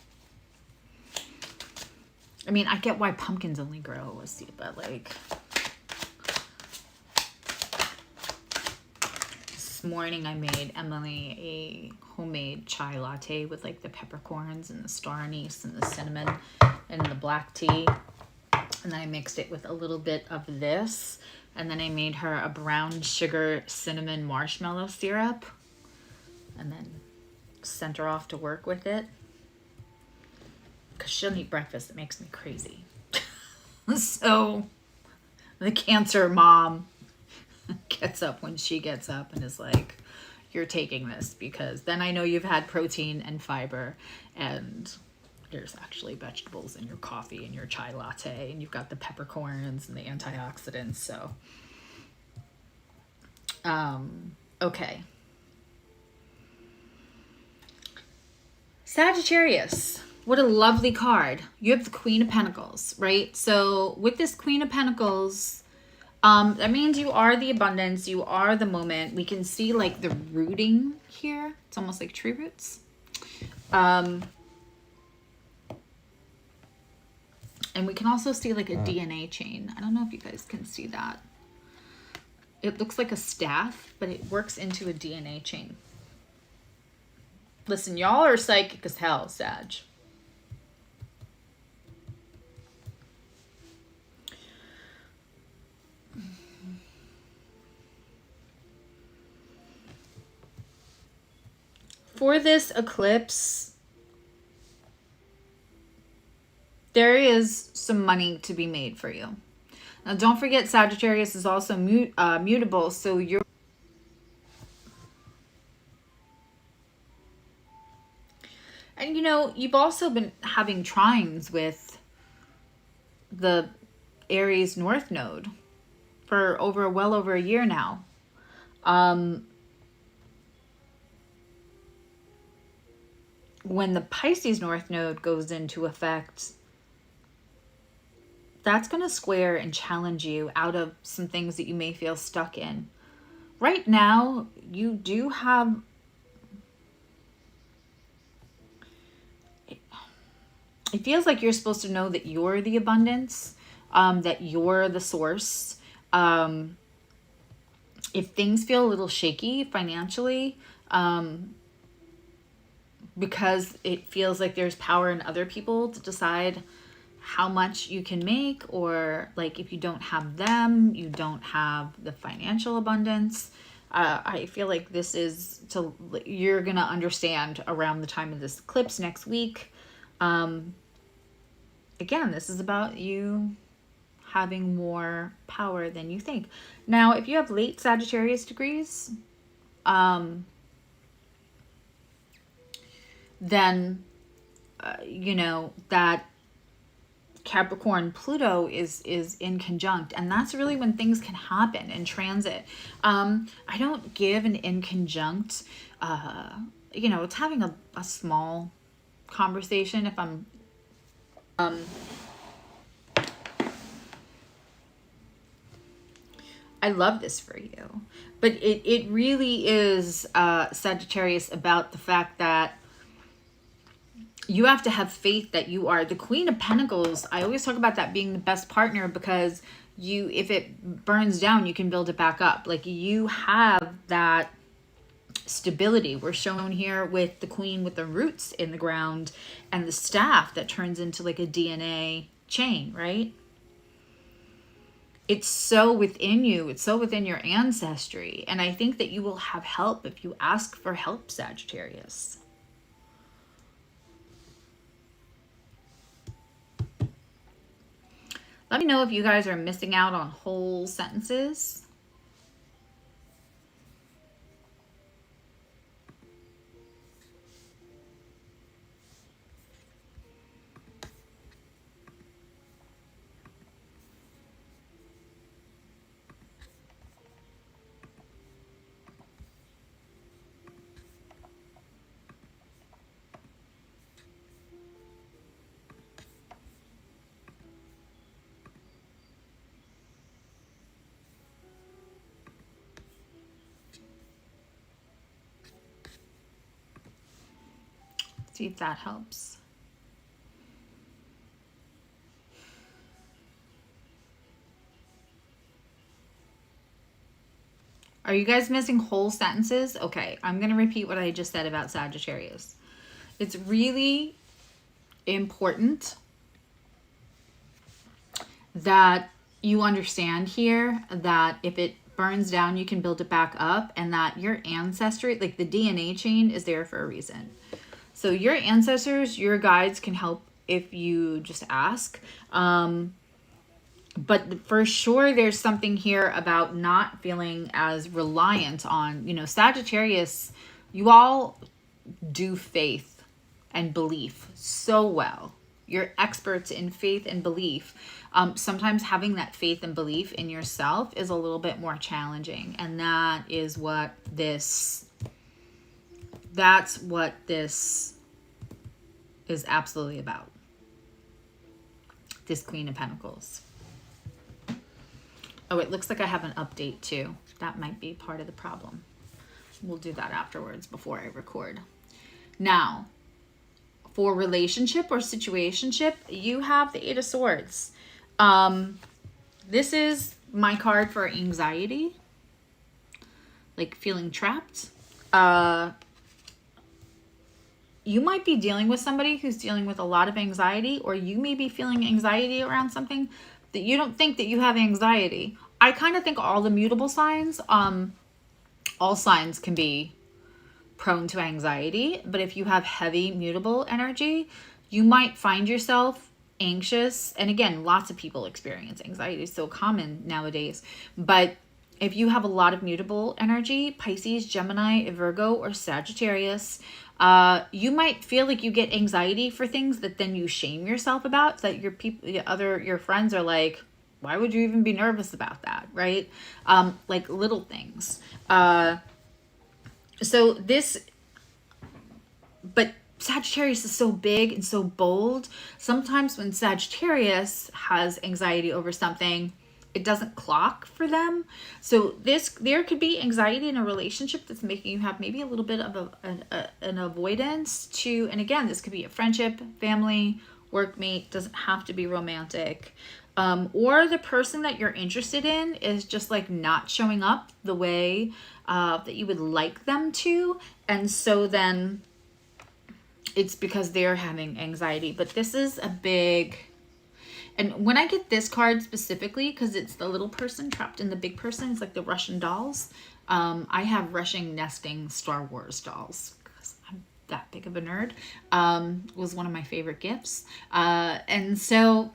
I mean, I get why pumpkins only grow, but like this morning I made Emily a homemade chai latte with like the peppercorns and the star anise and the cinnamon and the black tea. And then I mixed it with a little bit of this. And then I made her a brown sugar cinnamon marshmallow syrup. And then sent her off to work with it. Because she'll eat breakfast. It makes me crazy. So the Cancer mom gets up when she gets up and is like, you're taking this because then I know you've had protein and fiber and there's actually vegetables in your coffee and your chai latte and you've got the peppercorns and the antioxidants. So, okay. Sagittarius. What a lovely card. You have the Queen of Pentacles, right? So with this Queen of Pentacles, that means you are the abundance, you are the moment. We can see like the rooting here. It's almost like tree roots. And we can also see like a DNA chain. I don't know if you guys can see that. It looks like a staff, but it works into a DNA chain. Listen, y'all are psychic as hell, Sag. For this eclipse, there is some money to be made for you. Now, don't forget Sagittarius is also mutable, so you're... And, you know, you've also been having trines with the Aries North Node for well over a year now. When the Pisces North Node goes into effect, that's going to square and challenge you out of some things that you may feel stuck in. Right now, you do have... It feels like you're supposed to know that you're the abundance, that you're the source. If things feel a little shaky financially, because it feels like there's power in other people to decide how much you can make, or like if you don't have them, you don't have the financial abundance. I feel like this is you're gonna understand around the time of this eclipse next week. Again, this is about you having more power than you think. Now, if you have late Sagittarius degrees, then, you know, that Capricorn Pluto is in conjunct, and that's really when things can happen in transit. I don't give an in conjunct, you know, it's having a small conversation if I'm, I love this for you, but it really is, Sagittarius, about the fact that you have to have faith that you are the Queen of Pentacles. I always talk about that being the best partner, because if it burns down, you can build it back up. Like, you have that stability. We're shown here with the Queen with the roots in the ground and the staff that turns into like a DNA chain, right? It's so within you. It's so within your ancestry. And I think that you will have help if you ask for help, Sagittarius. Let me know if you guys are missing out on whole sentences. See if that helps. Are you guys missing whole sentences? Okay, I'm going to repeat what I just said about Sagittarius. It's really important that you understand here that if it burns down, you can build it back up, and that your ancestry, like the DNA chain, is there for a reason. So your ancestors, your guides can help if you just ask. But for sure, there's something here about not feeling as reliant on, you know, Sagittarius, you all do faith and belief so well. You're experts in faith and belief. Sometimes having that faith and belief in yourself is a little bit more challenging. And that's what this is absolutely about. This Queen of Pentacles. Oh, it looks like I have an update too. That might be part of the problem. We'll do that afterwards before I record. Now, for relationship or situationship, you have the Eight of Swords. This is my card for anxiety, like feeling trapped. You might be dealing with somebody who's dealing with a lot of anxiety, or you may be feeling anxiety around something that you don't think that you have anxiety. I kind of think all the mutable signs, all signs can be prone to anxiety, but if you have heavy mutable energy, you might find yourself anxious. And again, lots of people experience anxiety. It's so common nowadays. But if you have a lot of mutable energy, Pisces, Gemini, Virgo, or Sagittarius, you might feel like you get anxiety for things that then you shame yourself about, that your friends are like, why would you even be nervous about that, right? Like little things. But Sagittarius is so big and so bold. Sometimes when Sagittarius has anxiety over something, it doesn't clock for them. So there could be anxiety in a relationship that's making you have maybe a little bit of an avoidance to, and again, this could be a friendship, family, workmate, doesn't have to be romantic. Or the person that you're interested in is just like not showing up the way that you would like them to. And so then it's because they're having anxiety. But this is a big... And when I get this card specifically, because it's the little person trapped in the big person, it's like the Russian dolls. I have Russian nesting Star Wars dolls because I'm that big of a nerd. It was one of my favorite gifts. And so,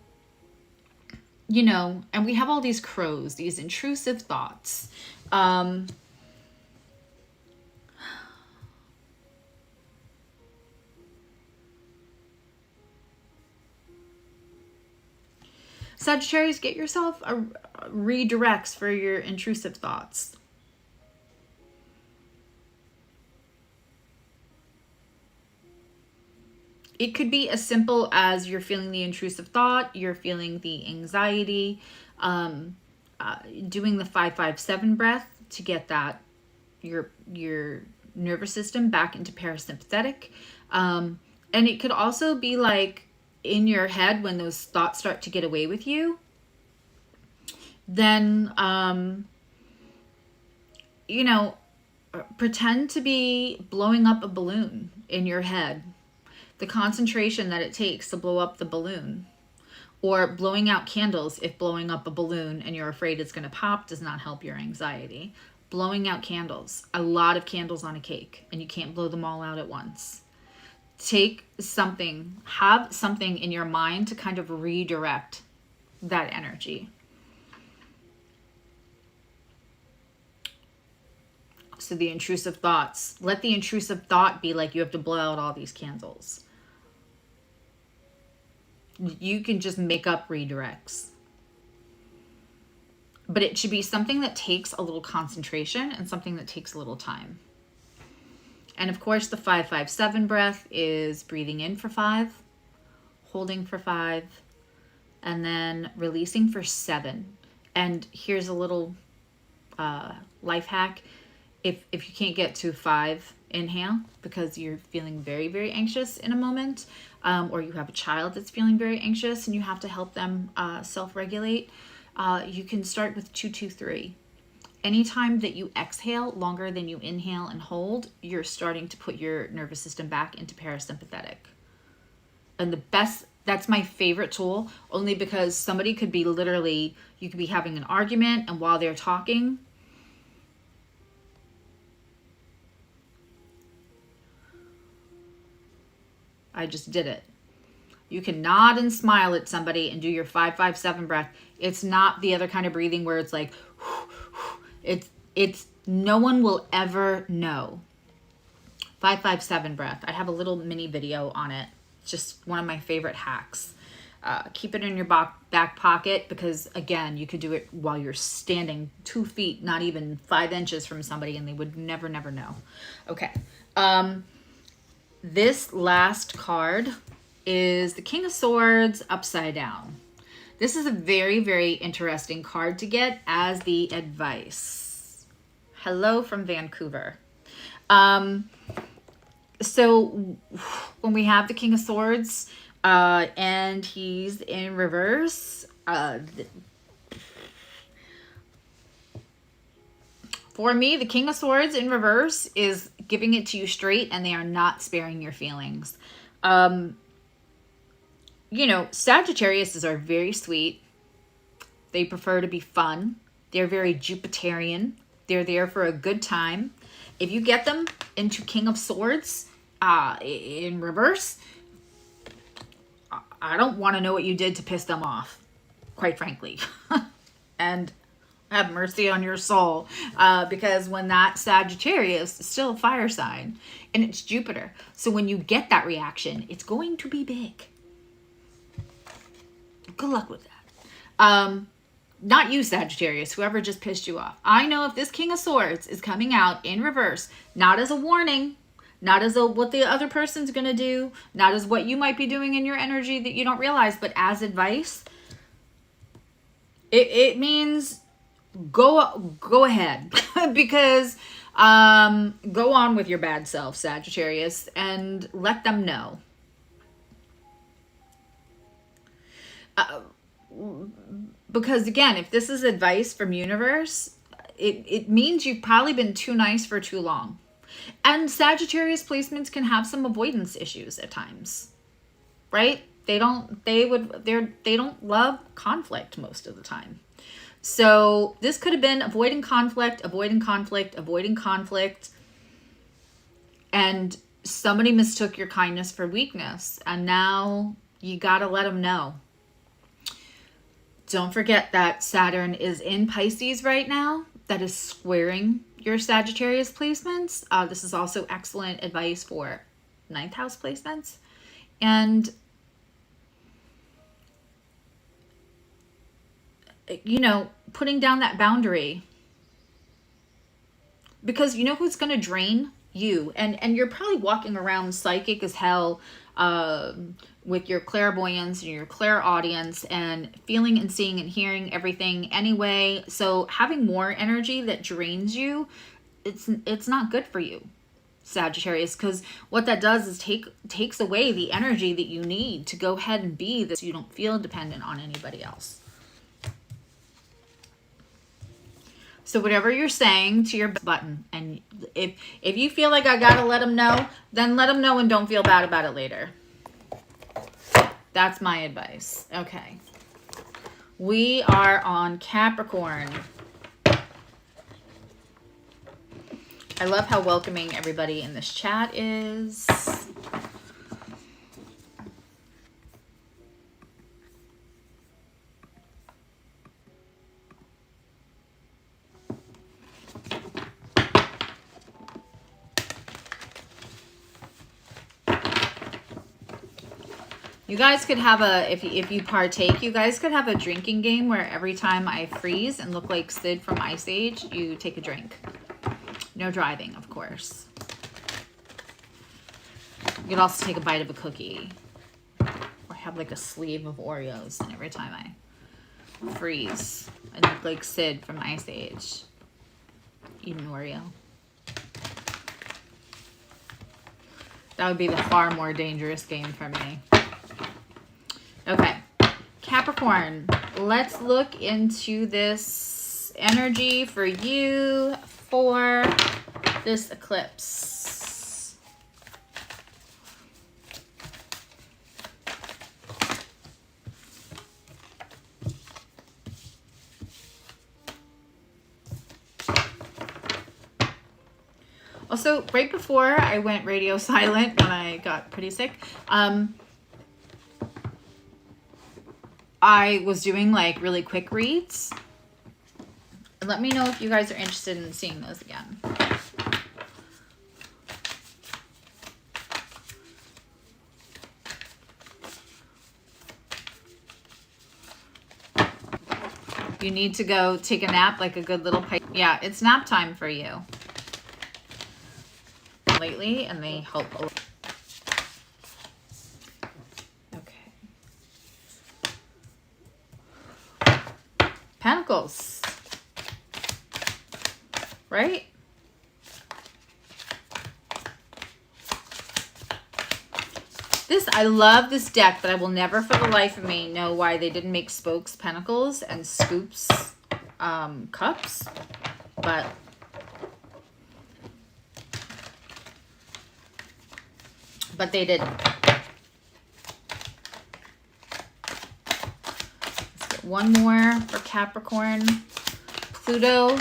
you know, and we have all these crows, these intrusive thoughts. Sagittarius, get yourself a redirects for your intrusive thoughts. It could be as simple as you're feeling the intrusive thought, you're feeling the anxiety, doing the 5-5-7 breath to get that your nervous system back into parasympathetic. And it could also be like in your head when those thoughts start to get away with you, then you know, pretend to be blowing up a balloon in your head. The concentration that it takes to blow up the balloon, or blowing out candles. If blowing up a balloon and you're afraid it's going to pop does not help your anxiety, blowing out candles, a lot of candles on a cake, and you can't blow them all out at once. Take something, have something in your mind to kind of redirect that energy. So the intrusive thoughts, let the intrusive thought be like you have to blow out all these candles. You can just make up redirects. But it should be something that takes a little concentration and something that takes a little time. And of course, the 5-5-7 breath is breathing in for 5, holding for 5, and then releasing for 7. And here's a little life hack. If you can't get to 5, inhale, because you're feeling very, very anxious in a moment, or you have a child that's feeling very anxious and you have to help them self-regulate, you can start with 2-2-3. Anytime that you exhale longer than you inhale and hold, you're starting to put your nervous system back into parasympathetic. And the best That's my favorite tool, only because somebody could be literally, you could be having an argument, and while they're talking, I just did it. You can nod and smile at somebody and do your 5-5-7 breath. It's not the other kind of breathing where it's like, it's no one will ever know. 5-5-7 breath. I have a little mini video on it. It's just one of my favorite hacks. Keep it in your back pocket, because again, you could do it while you're standing 2 feet, not even 5 inches from somebody, and they would never know. Okay. This last card is the King of Swords upside down. This is a very, very interesting card to get as the advice. Hello from Vancouver. So when we have the King of Swords and he's in reverse, for me, the King of Swords in reverse is giving it to you straight, and they are not sparing your feelings. You know, Sagittarius are very sweet. They prefer to be fun. They're very Jupiterian. They're there for a good time. If you get them into King of Swords in reverse, I don't want to know what you did to piss them off, quite frankly. And have mercy on your soul, because when that Sagittarius is still a fire sign, and it's Jupiter. So when you get that reaction, it's going to be big. Good luck with that. Not you, Sagittarius, whoever just pissed you off. I know if this King of Swords is coming out in reverse, not as a warning, not as what the other person's going to do, not as what you might be doing in your energy that you don't realize, but as advice, it means go ahead. Because go on with your bad self, Sagittarius, and let them know. Because again, if this is advice from universe, it means you've probably been too nice for too long. And Sagittarius placements can have some avoidance issues at times, right? They don't love conflict most of the time. So this could have been avoiding conflict, and somebody mistook your kindness for weakness, and now you got to let them know. Don't forget that Saturn is in Pisces right now. That is squaring your Sagittarius placements. This is also excellent advice for 9th house placements. And, you know, putting down that boundary. Because you know who's going to drain you? And you're probably walking around psychic as hell, with your clairvoyance and your clairaudience, and feeling and seeing and hearing everything anyway. So having more energy that drains you, it's not good for you, Sagittarius, because what that does is takes away the energy that you need to go ahead and be this, so you don't feel dependent on anybody else. So whatever you're saying to your button, and if you feel like I gotta let them know, then let them know and don't feel bad about it later. That's my advice. Okay. We are on Capricorn. I love how welcoming everybody in this chat is. You guys could have a, if you partake, you guys could have a drinking game where every time I freeze and look like Sid from Ice Age, you take a drink. No driving, of course. You could also take a bite of a cookie. Or have like a sleeve of Oreos, and every time I freeze and look like Sid from Ice Age, eat an Oreo. That would be the far more dangerous game for me. Okay, Capricorn, let's look into this energy for you for this eclipse. Also, right before I went radio silent when I got pretty sick, I was doing like really quick reads. Let me know if you guys are interested in seeing those again. You need to go take a nap like a good little pipe. Yeah, it's nap time for you. Lately, and they help a lot. Okay. Pentacles. Right? I love this deck, but I will never for the life of me know why they didn't make spokes pentacles and scoops cups, but they didn't. Let's get one more for Capricorn. Pluto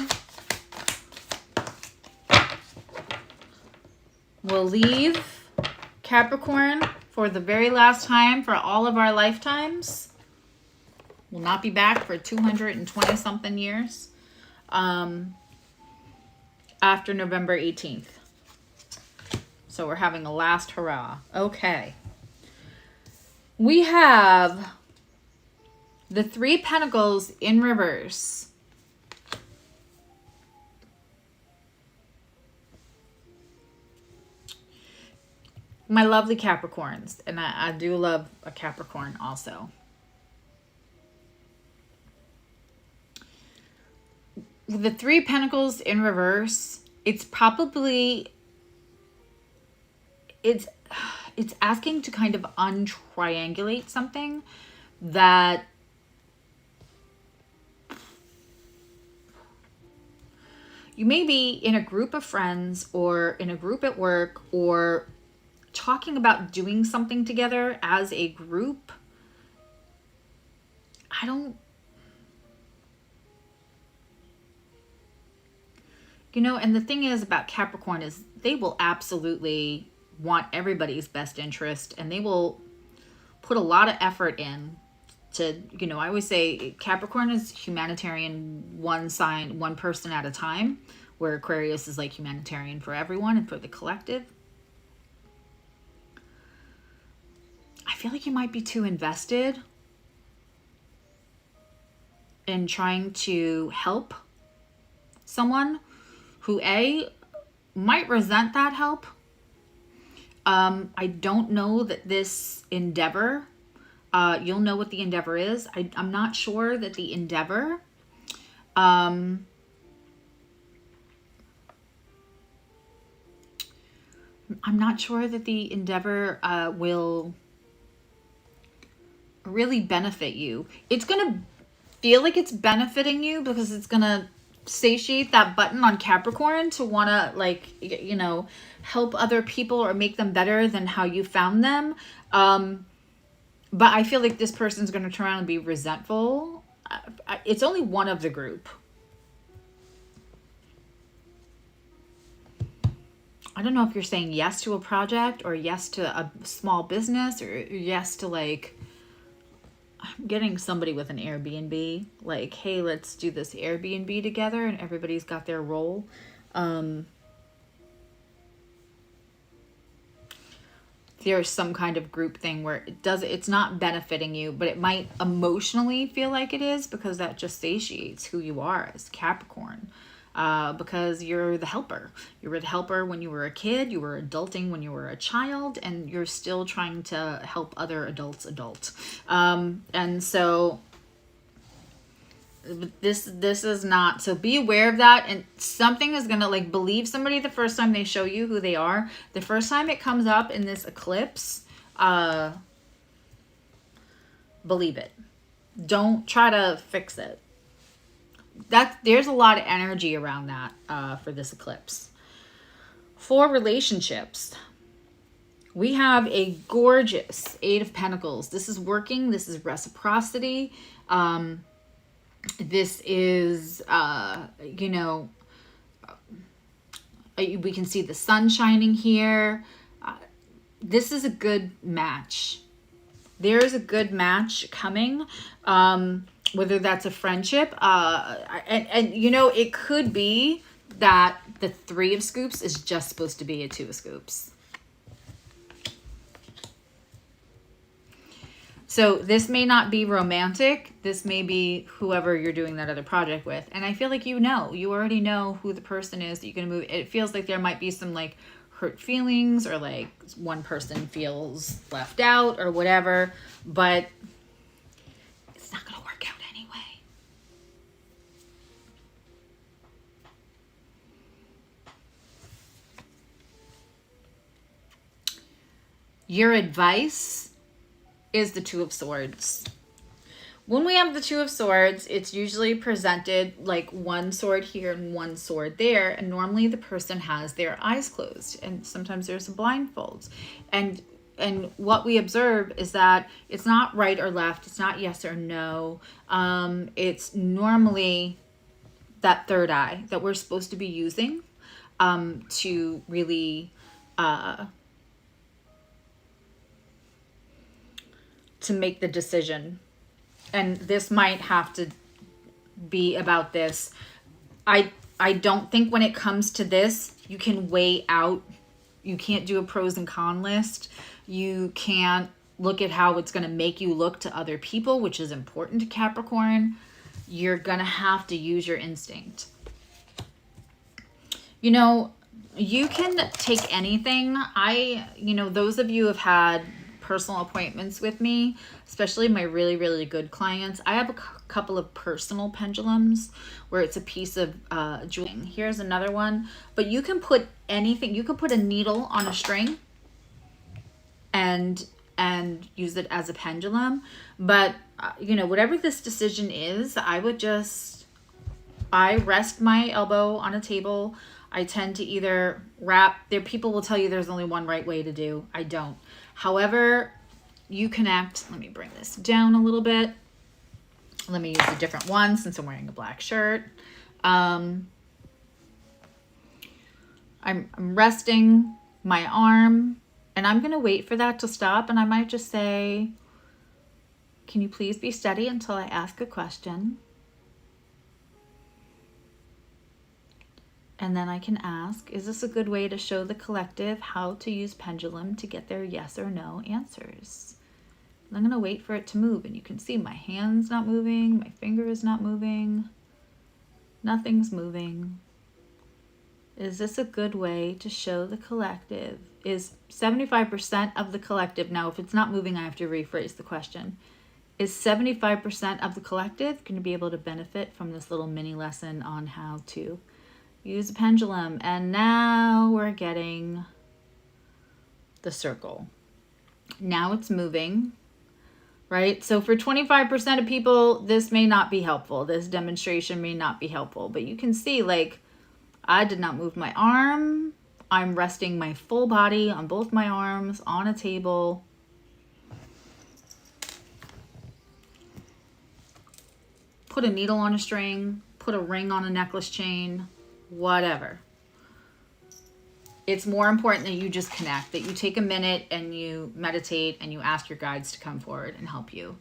will leave Capricorn for the very last time for all of our lifetimes. Will not be back for 220 something years after November 18th. So we're having a last hurrah. Okay. We have the Three Pentacles in reverse. My lovely Capricorns, and I do love a Capricorn also. The Three Pentacles in reverse, it's probably, it's asking to kind of untriangulate something that you may be in a group of friends or in a group at work or talking about doing something together as a group. And the thing is about Capricorn is they will absolutely want everybody's best interest, and they will put a lot of effort in to, I always say Capricorn is humanitarian, one sign, one person at a time, where Aquarius is like humanitarian for everyone and for the collective. I feel like you might be too invested in trying to help someone who might resent that help. I don't know that this endeavor, you'll know what the endeavor is. I'm not sure that the endeavor I'm not sure that the endeavor will really benefit you. It's going to feel like it's benefiting you because it's going to satiate that button on Capricorn to want to help other people or make them better than how you found them. But I feel like this person's going to turn around and be resentful. It's only one of the group. I don't know if you're saying yes to a project or yes to a small business or yes to getting somebody with an Airbnb, like, hey, let's do this Airbnb together, and everybody's got their role. There's some kind of group thing where it's not benefiting you, but it might emotionally feel like it is, because that just satiates who you are as Capricorn. Because you're the helper. You were the helper when you were a kid, you were adulting when you were a child, and you're still trying to help other adults adult. And so this is not, so be aware of that. And something is going to believe somebody the first time they show you who they are. The first time it comes up in this eclipse, believe it. Don't try to fix it. There's a lot of energy around that for this eclipse. For relationships, we have a gorgeous Eight of Pentacles. This is working. This is reciprocity. This is, We can see the sun shining here. This is a good match. There is a good match coming, whether that's a friendship. And you know, it could be that the 3 of scoops is just supposed to be a 2 of scoops. So this may not be romantic. This may be whoever you're doing that other project with. And I feel like you already know who the person is that you're going to move. It feels like there might be some like hurt feelings, or like one person feels left out or whatever, but it's not going to work out anyway. Your advice is the 2 of Swords. When we have the 2 of Swords, it's usually presented like one sword here and one sword there. And normally the person has their eyes closed, and sometimes there's some blindfolds. And what we observe is that it's not right or left. It's not yes or no. It's normally that third eye that we're supposed to be using to really to make the decision. And this might have to be about this. I don't think when it comes to this, you can weigh out. You can't do a pros and con list. You can't look at how it's going to make you look to other people, which is important to Capricorn. You're going to have to use your instinct. You know, you can take anything. Those of you who have had personal appointments with me, especially my really, really good clients, I have a couple of personal pendulums where it's a piece of jewelry. Here's another one, but you can put anything. You can put a needle on a string and use it as a pendulum. But whatever this decision is, I rest my elbow on a table. I tend to either wrap. People will tell you there's only one right way to do. I don't. However you connect. Let me bring this down a little bit. Let me use a different one since I'm wearing a black shirt. I'm resting my arm, and I'm going to wait for that to stop, and I might just say, can you please be steady until I ask a question? And then I can ask, is this a good way to show the collective how to use pendulum to get their yes or no answers? And I'm going to wait for it to move. And you can see my hand's not moving. My finger is not moving. Nothing's moving. Is this a good way to show the collective? Is 75% of the collective, now if it's not moving, I have to rephrase the question. Is 75% of the collective going to be able to benefit from this little mini lesson on how to use a pendulum? And now we're getting the circle. Now it's moving, right? So for 25% of people, this may not be helpful. This demonstration may not be helpful. But you can see, like, I did not move my arm. I'm resting my full body on both my arms on a table. Put a needle on a string, put a ring on a necklace chain, whatever. It's more important that you just connect, that you take a minute and you meditate and you ask your guides to come forward and help you.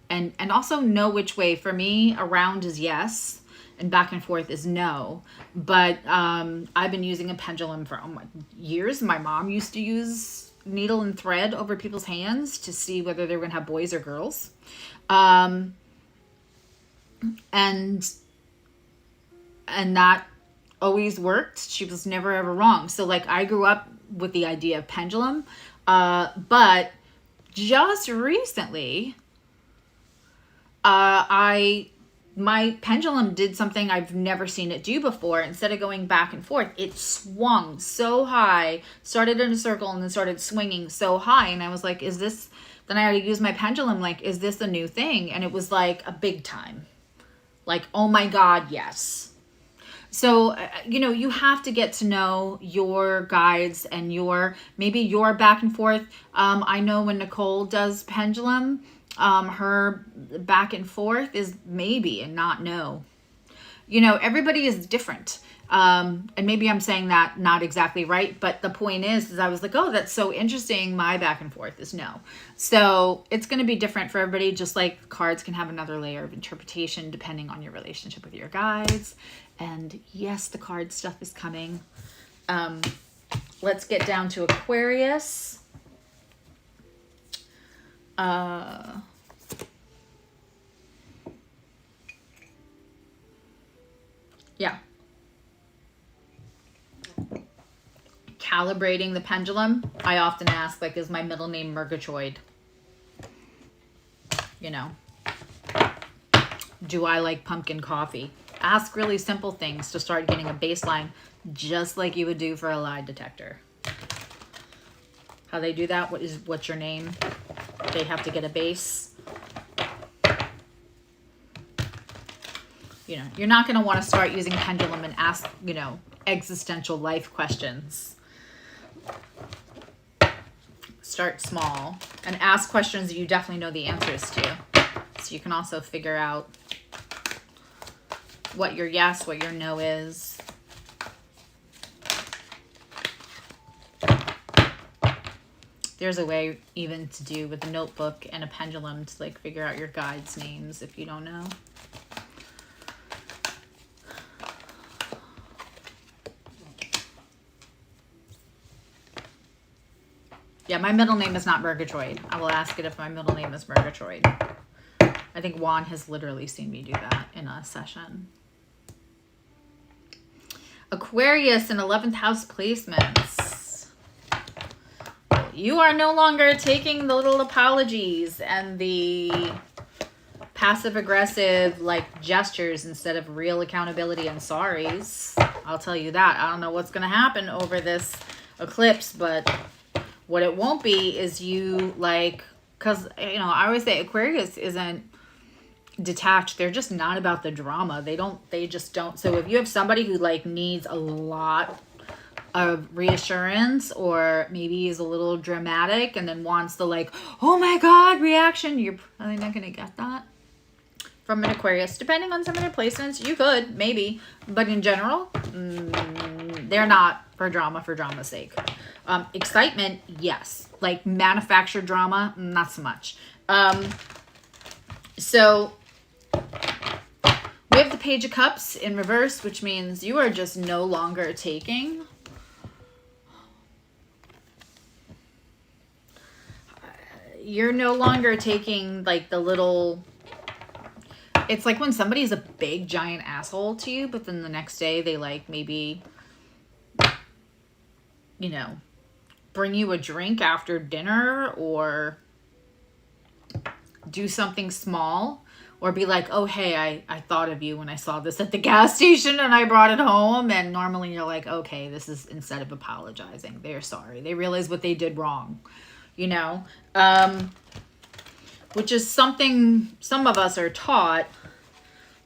And also know which way. For me, around is yes and back and forth is no. But I've been using a pendulum for years. My mom used to use needle and thread over people's hands to see whether they were going to have boys or girls. And that always worked. She was never ever wrong. So like I grew up with the idea of pendulum, but just recently, my pendulum did something I've never seen it do before. Instead of going back and forth, it swung so high, started in a circle and then started swinging so high. And I was like, is this, then I had to use my pendulum. Like, is this a new thing? And it was like a big time. Like, oh my God, yes. So, you have to get to know your guides and maybe your back and forth. I know when Nicole does pendulum, her back and forth is maybe and not no. Everybody is different. And maybe I'm saying that not exactly right, but the point is I was like, oh, that's so interesting. My back and forth is no. So it's going to be different for everybody, just like cards can have another layer of interpretation depending on your relationship with your guides. And yes, the card stuff is coming. Let's get down to Aquarius. Yeah. Calibrating the pendulum. I often ask, like, is my middle name Murgatroyd? You know, do I like pumpkin coffee? Ask really simple things to start getting a baseline, just like you would do for a lie detector. How they do that? What's your name? They have to get a base. You know, you're not going to want to start using pendulum and ask, you know, existential life questions. Start small and ask questions that you definitely know the answers to. So you can also figure out what your yes, what your no is. There's a way even to do with a notebook and a pendulum to like figure out your guides' names if you don't know. Yeah, my middle name is not Murgatroyd. I will ask it if my middle name is Murgatroyd. I think Juan has literally seen me do that in a session. Aquarius in 11th house placements. You are no longer taking the little apologies and the passive-aggressive like gestures instead of real accountability and sorries. I'll tell you that. I don't know what's going to happen over this eclipse, but what it won't be is you like, because, you know, I always say Aquarius isn't detached. They're just not about the drama. They just don't. So if you have somebody who like needs a lot of reassurance or maybe is a little dramatic and then wants the like, oh my God reaction, you're probably not going to get that from an Aquarius. Depending on some of their placements, you could, maybe. But in general, they're not for drama's sake. Excitement, yes. Like manufactured drama, not so much. So we have the Page of Cups in reverse, which means you are just no longer taking like the little, it's like when somebody's a big giant asshole to you, but then the next day they like maybe, you know, bring you a drink after dinner or do something small or be like, oh, hey, I thought of you when I saw this at the gas station and I brought it home. And normally you're like, okay, this is instead of apologizing, they're sorry. They realize what they did wrong, you know, which is something some of us are taught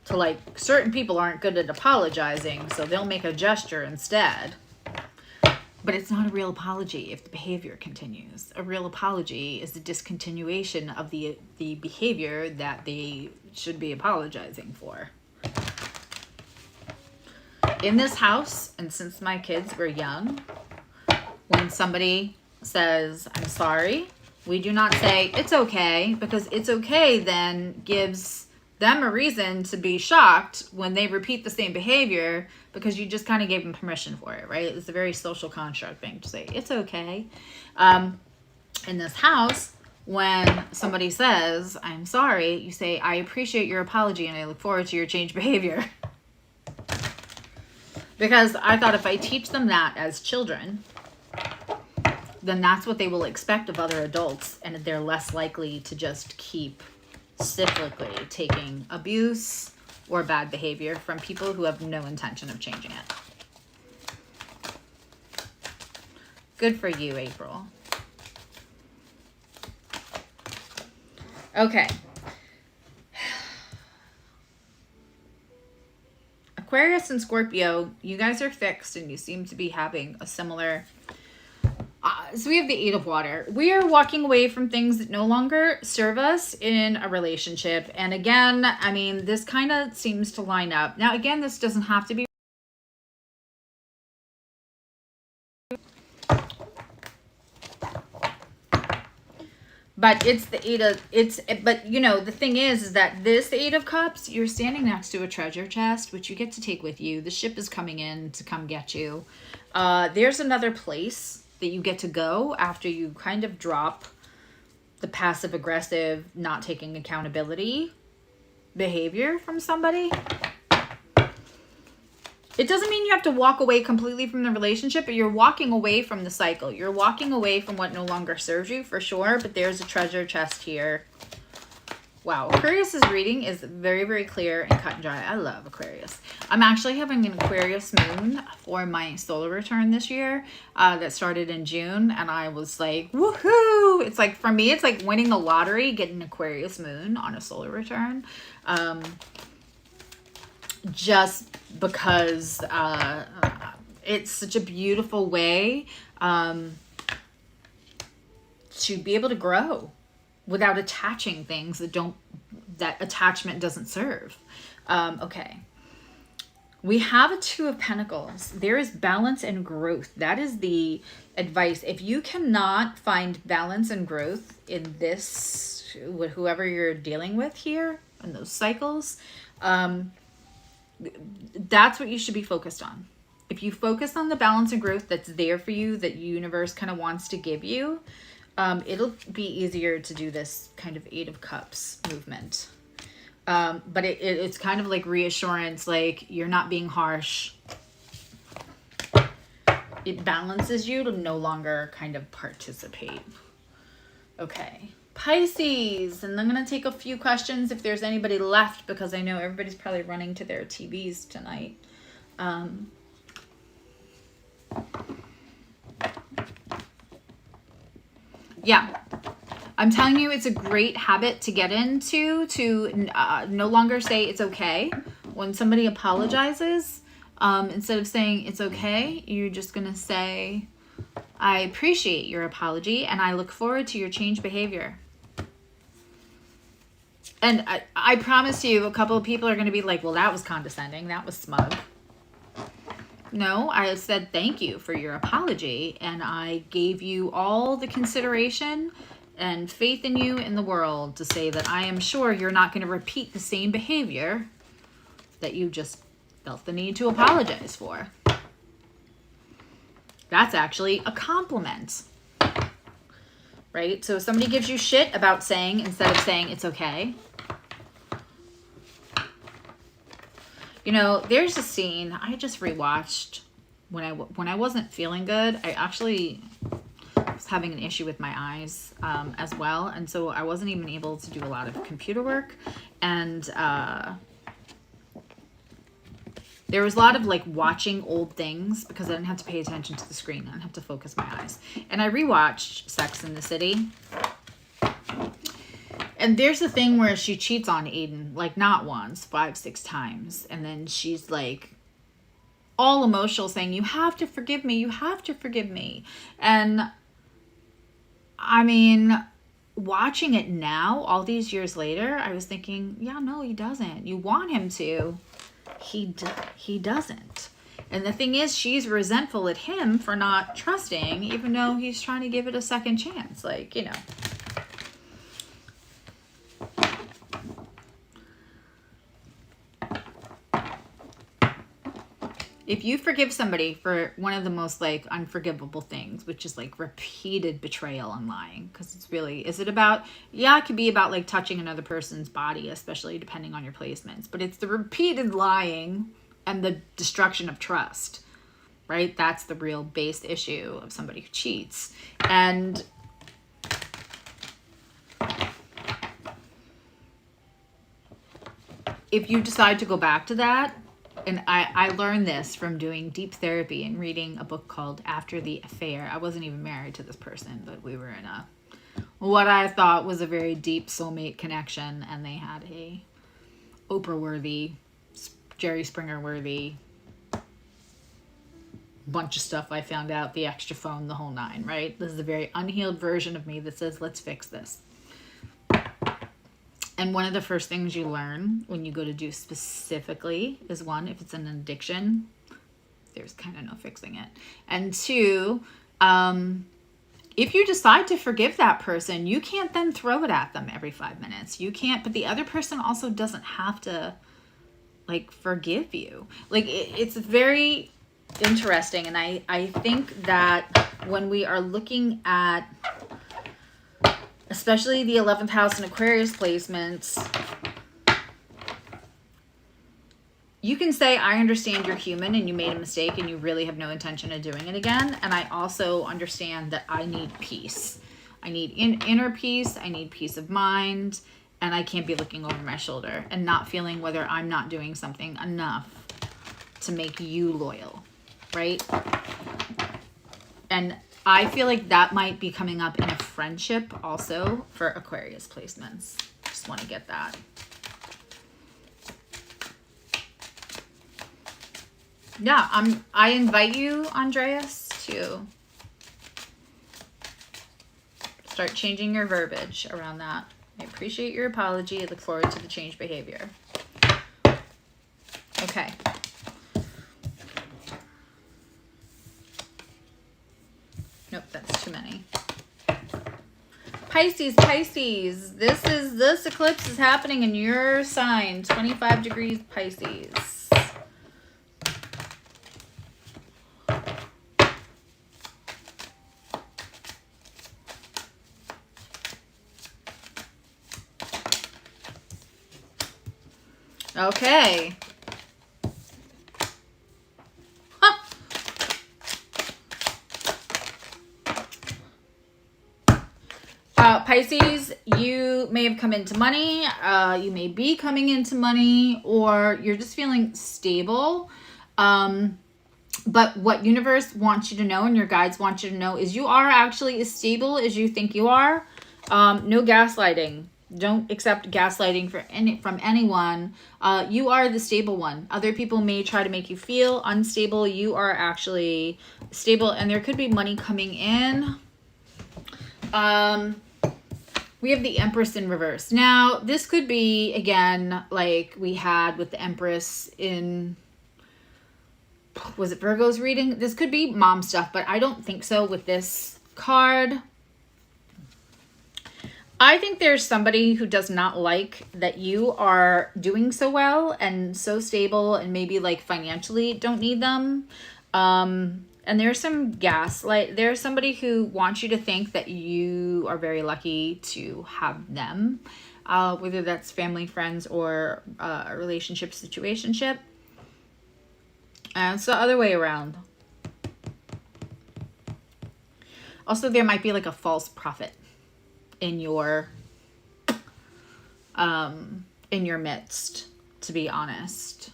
to like, certain people aren't good at apologizing, so they'll make a gesture instead. But it's not a real apology if the behavior continues. A real apology is the discontinuation of the behavior that they should be apologizing for. In this house, and since my kids were young, when somebody says, I'm sorry, we do not say, it's okay, because it's okay then gives them a reason to be shocked when they repeat the same behavior because you just kind of gave them permission for it, right? It's a very social construct thing to say, it's okay. In this house, when somebody says, I'm sorry, you say, I appreciate your apology and I look forward to your changed behavior. Because I thought if I teach them that as children, then that's what they will expect of other adults, and they're less likely to just keep cyclically taking abuse or bad behavior from people who have no intention of changing it. Good for you, April. Okay. Aquarius and Scorpio, you guys are fixed and you seem to be having a similar... so we have the 8 of water. We are walking away from things that no longer serve us in a relationship. And again, I mean, this kind of seems to line up. Now, again, this doesn't have to be But it's the but you know, the thing is that this Eight of Cups, you're standing next to a treasure chest, which you get to take with you. The ship is coming in to come get you. There's another place that you get to go after you kind of drop the passive aggressive, not taking accountability behavior from somebody. It doesn't mean you have to walk away completely from the relationship, but you're walking away from the cycle. You're walking away from what no longer serves you, for sure. But there's a treasure chest here. Wow. Aquarius's reading is very, very clear and cut and dry. I love Aquarius. I'm actually having an Aquarius moon for my solar return this year that started in June. And I was like, woohoo! It's like, for me, it's like winning the lottery, getting an Aquarius moon on a solar return. Just because it's such a beautiful way to be able to grow without attaching things that attachment doesn't serve. Okay. We have a Two of Pentacles. There is balance and growth. That is the advice. If you cannot find balance and growth in this, with whoever you're dealing with here, in those cycles, that's what you should be focused on. If you focus on the balance and growth that's there for you, that universe kind of wants to give you, it'll be easier to do this kind of Eight of Cups movement. But it's kind of like reassurance, like you're not being harsh. It balances you to no longer kind of participate. Okay. Pisces, and I'm going to take a few questions if there's anybody left, because I know everybody's probably running to their TVs tonight. Yeah, I'm telling you, it's a great habit to get into, to no longer say it's okay. When somebody apologizes, instead of saying it's okay, you're just going to say, I appreciate your apology and I look forward to your changed behavior. And I promise you, a couple of people are going to be like, well, that was condescending. That was smug. No, I said thank you for your apology. And I gave you all the consideration and faith in you in the world to say that I am sure you're not going to repeat the same behavior that you just felt the need to apologize for. That's actually a compliment. Right? So if somebody gives you shit about saying, instead of saying it's okay. You know, there's a scene I just rewatched when I wasn't feeling good. I actually was having an issue with my eyes as well. And so I wasn't even able to do a lot of computer work. And there was a lot of like watching old things because I didn't have to pay attention to the screen. I didn't have to focus my eyes. And I rewatched Sex and the City. And there's a thing where she cheats on Aiden, like not once, 5-6 times. And then she's like all emotional saying, you have to forgive me. You have to forgive me. And I mean, watching it now, all these years later, I was thinking, yeah, no, he doesn't. You want him to. He doesn't. And the thing is, she's resentful at him for not trusting, even though he's trying to give it a second chance. Like, you know. If you forgive somebody for one of the most like unforgivable things, which is like repeated betrayal and lying, because it's really, is it about, yeah, it could be about like touching another person's body, especially depending on your placements, but it's the repeated lying and the destruction of trust, right? That's the real base issue of somebody who cheats. And if you decide to go back to that, and I learned this from doing deep therapy and reading a book called After the Affair. I wasn't even married to this person, but we were in what I thought was a very deep soulmate connection. And they had a Oprah-worthy, Jerry Springer-worthy bunch of stuff I found out, the extra phone, the whole nine, right? This is a very unhealed version of me that says, let's fix this. And one of the first things you learn when you go to do specifically is, one, if it's an addiction, there's kind of no fixing it. And two, if you decide to forgive that person, you can't then throw it at them every 5 minutes. You can't, but the other person also doesn't have to like forgive you. Like it's very interesting. And I think that when we are looking at, especially the 11th house and Aquarius placements, you can say, I understand you're human and you made a mistake and you really have no intention of doing it again. And I also understand that I need peace. I need inner peace. I need peace of mind. And I can't be looking over my shoulder and not feeling whether I'm not doing something enough to make you loyal, right? And I feel like that might be coming up in a friendship also for Aquarius placements. Just want to get that. Yeah, I invite you, Andreas, to start changing your verbiage around that. I appreciate your apology. I look forward to the changed behavior. Okay. Nope, that's too many. Pisces, Pisces. This eclipse is happening in your sign, 25 degrees Pisces. Okay. Huh. Pisces, you may have come into money. You may be coming into money, or you're just feeling stable. But what universe wants you to know and your guides want you to know is you are actually as stable as you think you are. No gaslighting. Don't accept gaslighting from anyone. You are the stable one. Other people may try to make you feel unstable. You are actually stable, and there could be money coming in. We have the Empress in reverse. Now, this could be, again, like we had with the Empress in, was it Virgo's reading? This could be mom stuff, but I don't think so with this card. I think there's somebody who does not like that you are doing so well and so stable and maybe like financially don't need them. And there's some gaslight. There's somebody who wants you to think that you are very lucky to have them, whether that's family, friends, or a relationship, situationship. And it's the other way around. Also, there might be like a false prophet in your midst, to be honest.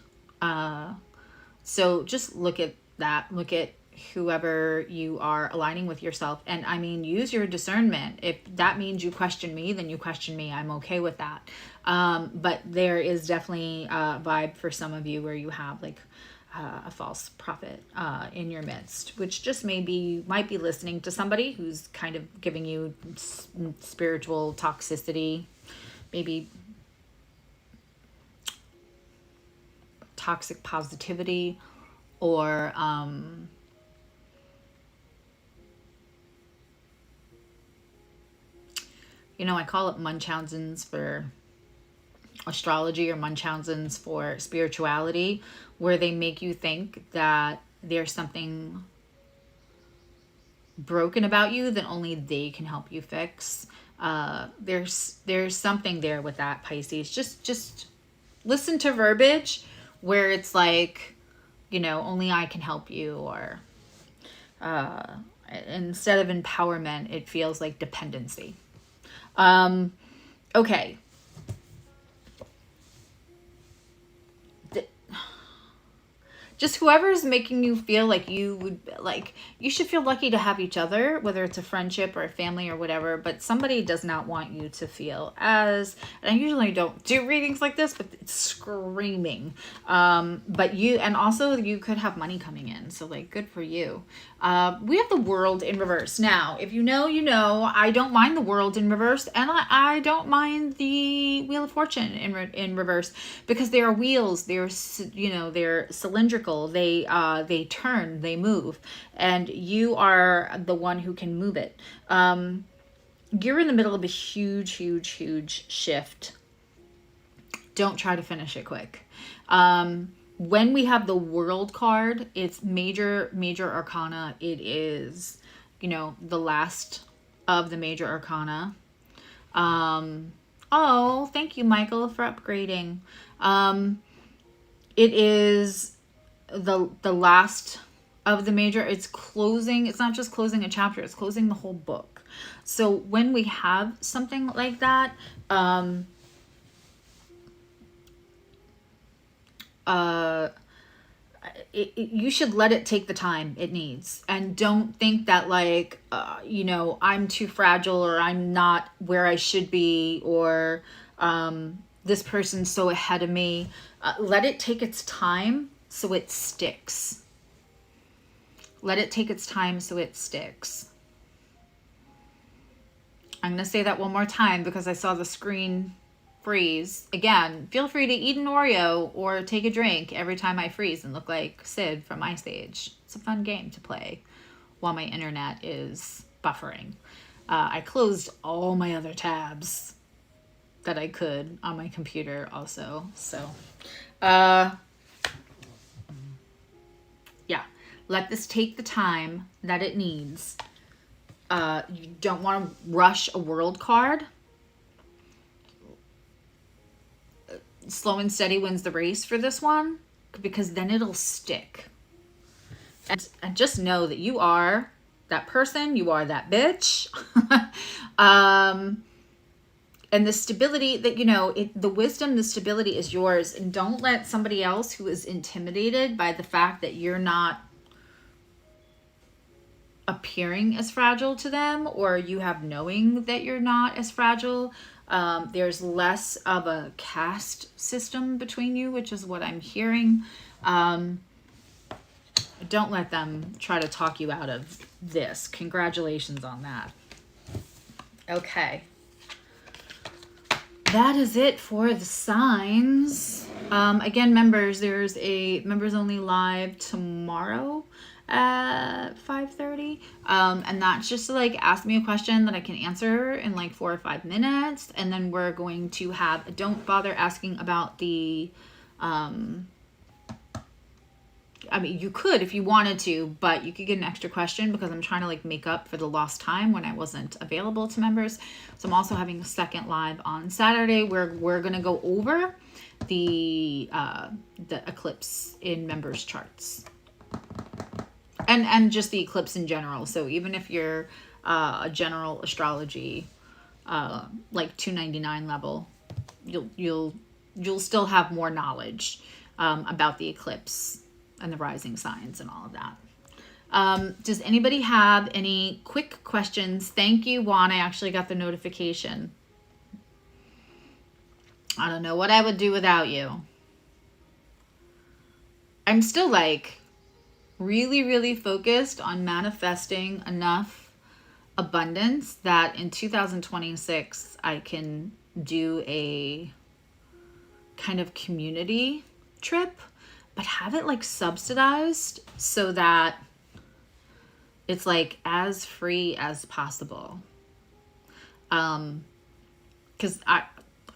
So just look at that. Look at whoever you are aligning with yourself. And I mean, use your discernment. If that means you question me, then you question me. I'm okay with that. But there is definitely a vibe for some of you where you have like a false prophet in your midst, which just might be listening to somebody who's kind of giving you spiritual toxicity, maybe toxic positivity, or I call it Munchausen's for astrology, or Munchausen's for spirituality, where they make you think that there's something broken about you that only they can help you fix. There's something there with that, Pisces. Just listen to verbiage where it's like, only I can help you, or instead of empowerment, it feels like dependency. Okay. Just whoever's making you feel like you should feel lucky to have each other, whether it's a friendship or a family or whatever, but somebody does not want you to feel and I usually don't do readings like this, but it's screaming. But you could have money coming in. So like, good for you. We have the World in reverse. Now, if you know, I don't mind the World in reverse, and I don't mind the Wheel of Fortune in reverse, because they are wheels. They're cylindrical. fickle. They turn, they move, and you are the one who can move it. You're in the middle of a huge, huge, huge shift. Don't try to finish it quick. When we have the World card, it's major arcana. It is, you know, the last of the major arcana. Oh, thank you, Michael, for upgrading. It is the last of the major. It's closing. It's not just closing a chapter. It's closing the whole book. So when we have something like that, you should let it take the time it needs, and don't think that like, you know, I'm too fragile, or I'm not where I should be, or this person's so ahead of me. Let it take its time so it sticks. Let it take its time so it sticks. I'm going to say that one more time because I saw the screen freeze. Again, feel free to eat an Oreo or take a drink every time I freeze and look like Sid from Ice Age. It's a fun game to play while my internet is buffering. I closed all my other tabs that I could on my computer also. So, yeah, let this take the time that it needs. You don't want to rush a World card. Slow and steady wins the race for this one, because then it'll stick. And just know that you are that person, you are that bitch. And the stability that, you know, the wisdom, the stability is yours. And don't let somebody else who is intimidated by the fact that you're not appearing as fragile to them, or you have knowing that you're not as fragile. There's less of a caste system between you, which is what I'm hearing. Don't let them try to talk you out of this. Congratulations on that. Okay. That is it for the signs. Again, members, there's a members only live tomorrow at 5:30, and that's just to like ask me a question that I can answer in like 4 or 5 minutes, and then we're going to have, don't bother asking about the I mean, you could if you wanted to, but you could get an extra question because I'm trying to like make up for the lost time when I wasn't available to members. So I'm also having a second live on Saturday where we're going to go over the eclipse in members charts. And just the eclipse in general. So even if you're a general astrology, like 299 level, you'll still have more knowledge about the eclipse and the rising signs and all of that. Does anybody have any quick questions? Thank you, Juan. I actually got the notification. I don't know what I would do without you. I'm still like really, really focused on manifesting enough abundance that in 2026 I can do a kind of community trip, but have it like subsidized so that it's like as free as possible. Because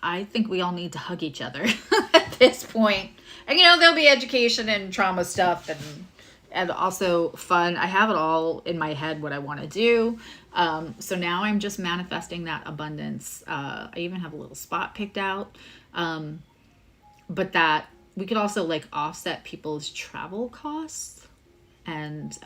I think we all need to hug each other at this point. And you know, there'll be education and trauma stuff and also fun. I have it all in my head what I want to do. So now I'm just manifesting that abundance. I even have a little spot picked out. But that we could also like offset people's travel costs, and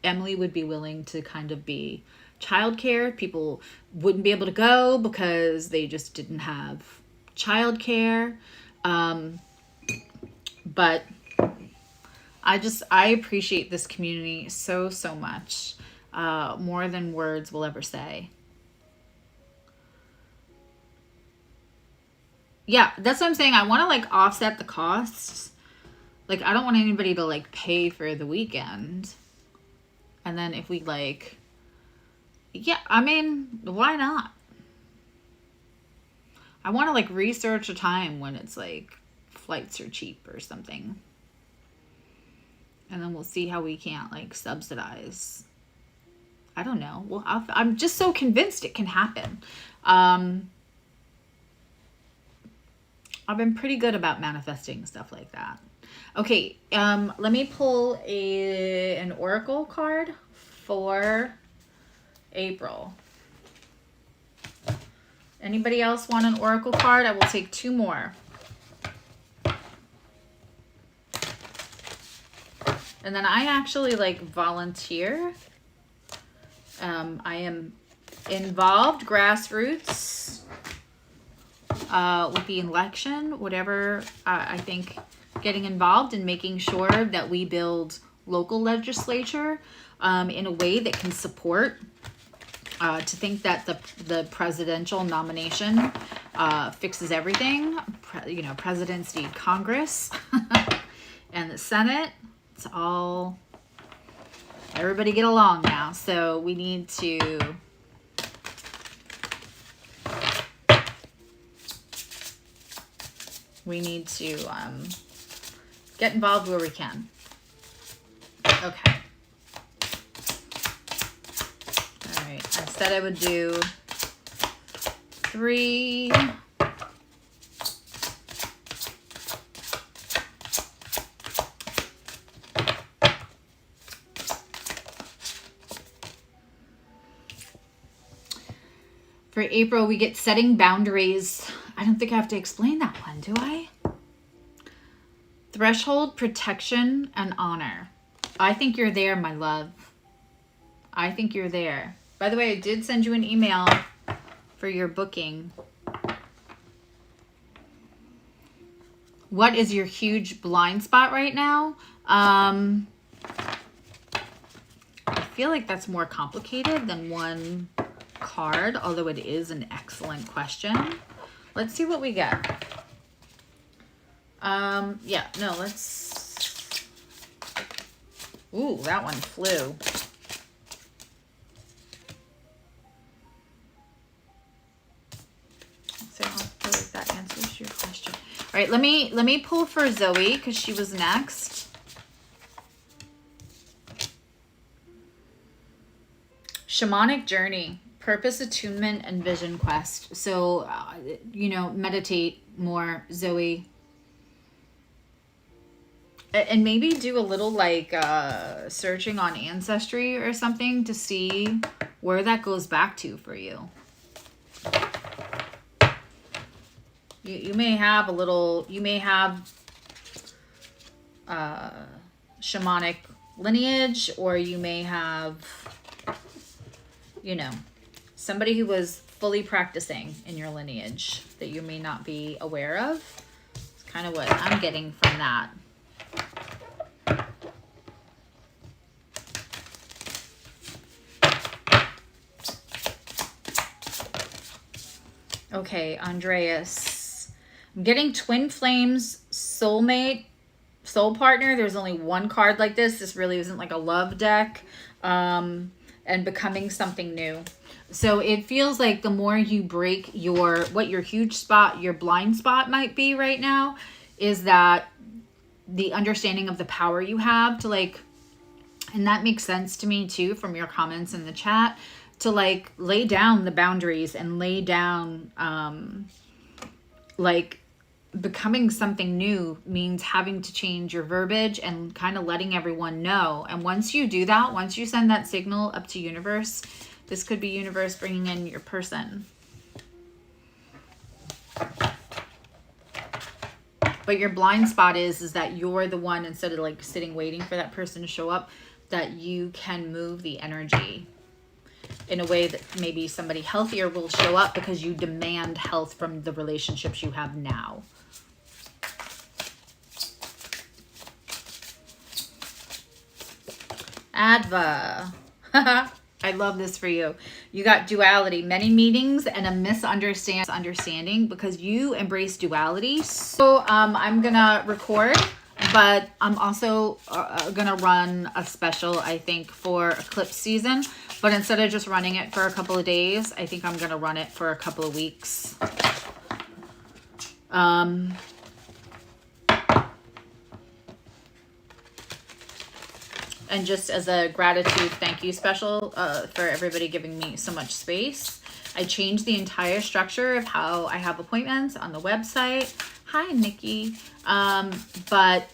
Emily would be willing to kind of be childcare. People wouldn't be able to go because they just didn't have childcare. But I appreciate this community so much, more than words will ever say. Yeah, that's what I'm saying. I want to like offset the costs. Like, I don't want anybody to like pay for the weekend. And then if we like, yeah, I mean, why not? I want to like research a time when it's like flights are cheap or something. And then we'll see how we can't like subsidize. I don't know. Well, I'm just so convinced it can happen. I've been pretty good about manifesting stuff like that. Okay, let me pull an oracle card for April. Anybody else want an oracle card? I will take 2 more. And then I actually like volunteer. I am involved, grassroots, with the election, whatever. I think getting involved in making sure that we build local legislature in a way that can support. To think that the presidential nomination fixes everything. You know, presidents need Congress and the Senate. It's all, everybody get along now. So we need to get involved where we can. Okay. All right. I said I would do 3. For April, we get setting boundaries. I don't think I have to explain that one, do I? Threshold, protection, and honor. I think you're there, my love. I think you're there. By the way, I did send you an email for your booking. What is your huge blind spot right now? I feel like that's more complicated than one card, although it is an excellent question. Let's see what we get. Yeah, no, let's... Ooh, that one flew. So I feel like that answers your question. All right, let me pull for Zoe because she was next. Shamanic journey, purpose, attunement, and vision quest. So, you know, meditate more, Zoe. And maybe do a little like searching on Ancestry or something to see where that goes back to for you. You may have a little, you may have shamanic lineage, or you may have, you know, somebody who was fully practicing in your lineage that you may not be aware of. It's kind of what I'm getting from that. Okay, Andreas. I'm getting twin flames, soulmate, soul partner. There's only one card like this. This really isn't like a love deck. And becoming something new. So it feels like the more you break what your huge spot, your blind spot might be right now, is that the understanding of the power you have to like, and that makes sense to me too from your comments in the chat, to like lay down the boundaries and lay down like becoming something new means having to change your verbiage and kind of letting everyone know. And once you do that, once you send that signal up to universe, this could be universe bringing in your person. But your blind spot is that you're the one, instead of like sitting waiting for that person to show up, that you can move the energy in a way that maybe somebody healthier will show up because you demand health from the relationships you have now. Adva. I love this for you. You got duality, many meetings and a misunderstanding because you embrace duality. So I'm gonna record, but I'm also gonna run a special, I think, for eclipse season. But instead of just running it for a couple of days, I think I'm gonna run it for a couple of weeks. And just as a gratitude thank you special for everybody giving me so much space, I changed the entire structure of how I have appointments on the website. Hi, Nikki. But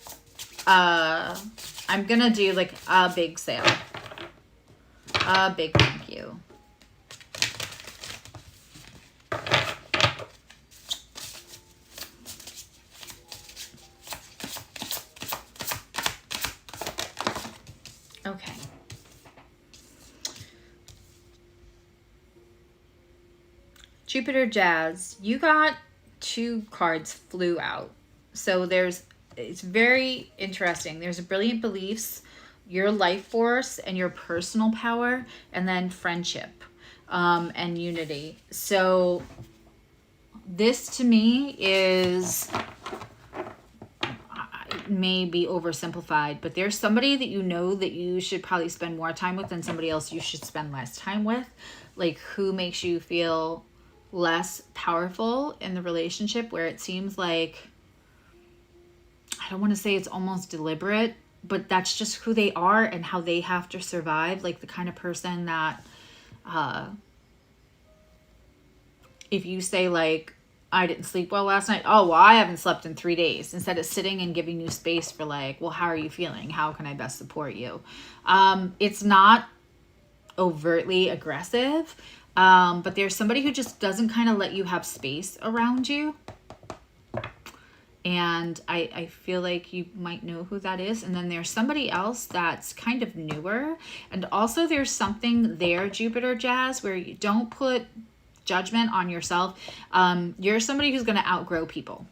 I'm gonna do like a big sale. A big thank you. Okay. Jupiter Jazz, you got 2 cards flew out. So it's very interesting. There's brilliant beliefs, your life force and your personal power, and then friendship and unity. So this to me is may be oversimplified, but there's somebody that you know that you should probably spend more time with and somebody else you should spend less time with. Like, who makes you feel less powerful in the relationship, where it seems like, I don't want to say it's almost deliberate, but that's just who they are and how they have to survive. Like the kind of person that if you say like, I didn't sleep well last night. Oh, well, I haven't slept in 3 days. Instead of sitting and giving you space for like, well, how are you feeling? How can I best support you? It's not overtly aggressive, but there's somebody who just doesn't kind of let you have space around you. And I feel like you might know who that is. And then there's somebody else that's kind of newer. And also there's something there, Jupiter Jazz, where you don't put judgment on yourself. You're somebody who's going to outgrow people.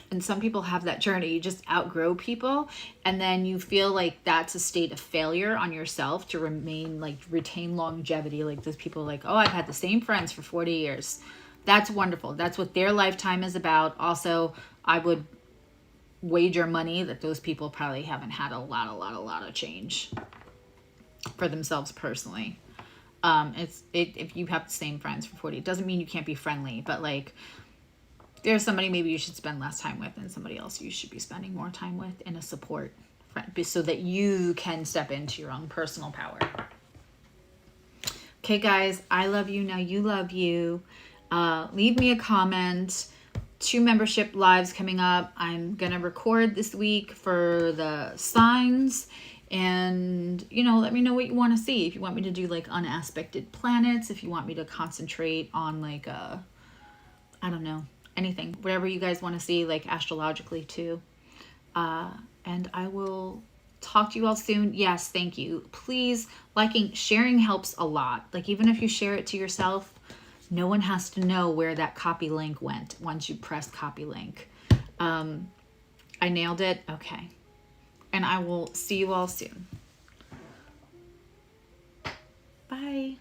And some people have that journey. You just outgrow people. And then you feel like that's a state of failure on yourself to retain longevity. Like those people like, oh, I've had the same friends for 40 years. That's wonderful. That's what their lifetime is about. Also, I would wager money that those people probably haven't had a lot of change for themselves personally. If you have the same friends for 40, it doesn't mean you can't be friendly, but like there's somebody maybe you should spend less time with and somebody else you should be spending more time with in a support friend, so that you can step into your own personal power. Okay, guys, I love you. Now you love you. Leave me a comment. 2 membership lives coming up. I'm going to record this week for the signs. And, you know, let me know what you want to see. If you want me to do like unaspected planets, if you want me to concentrate on like, I don't know, anything, whatever you guys want to see, like astrologically too. And I will talk to you all soon. Yes, thank you. Please, sharing helps a lot. Like even if you share it to yourself, no one has to know where that copy link went once you press copy link. I nailed it. Okay. And I will see you all soon. Bye.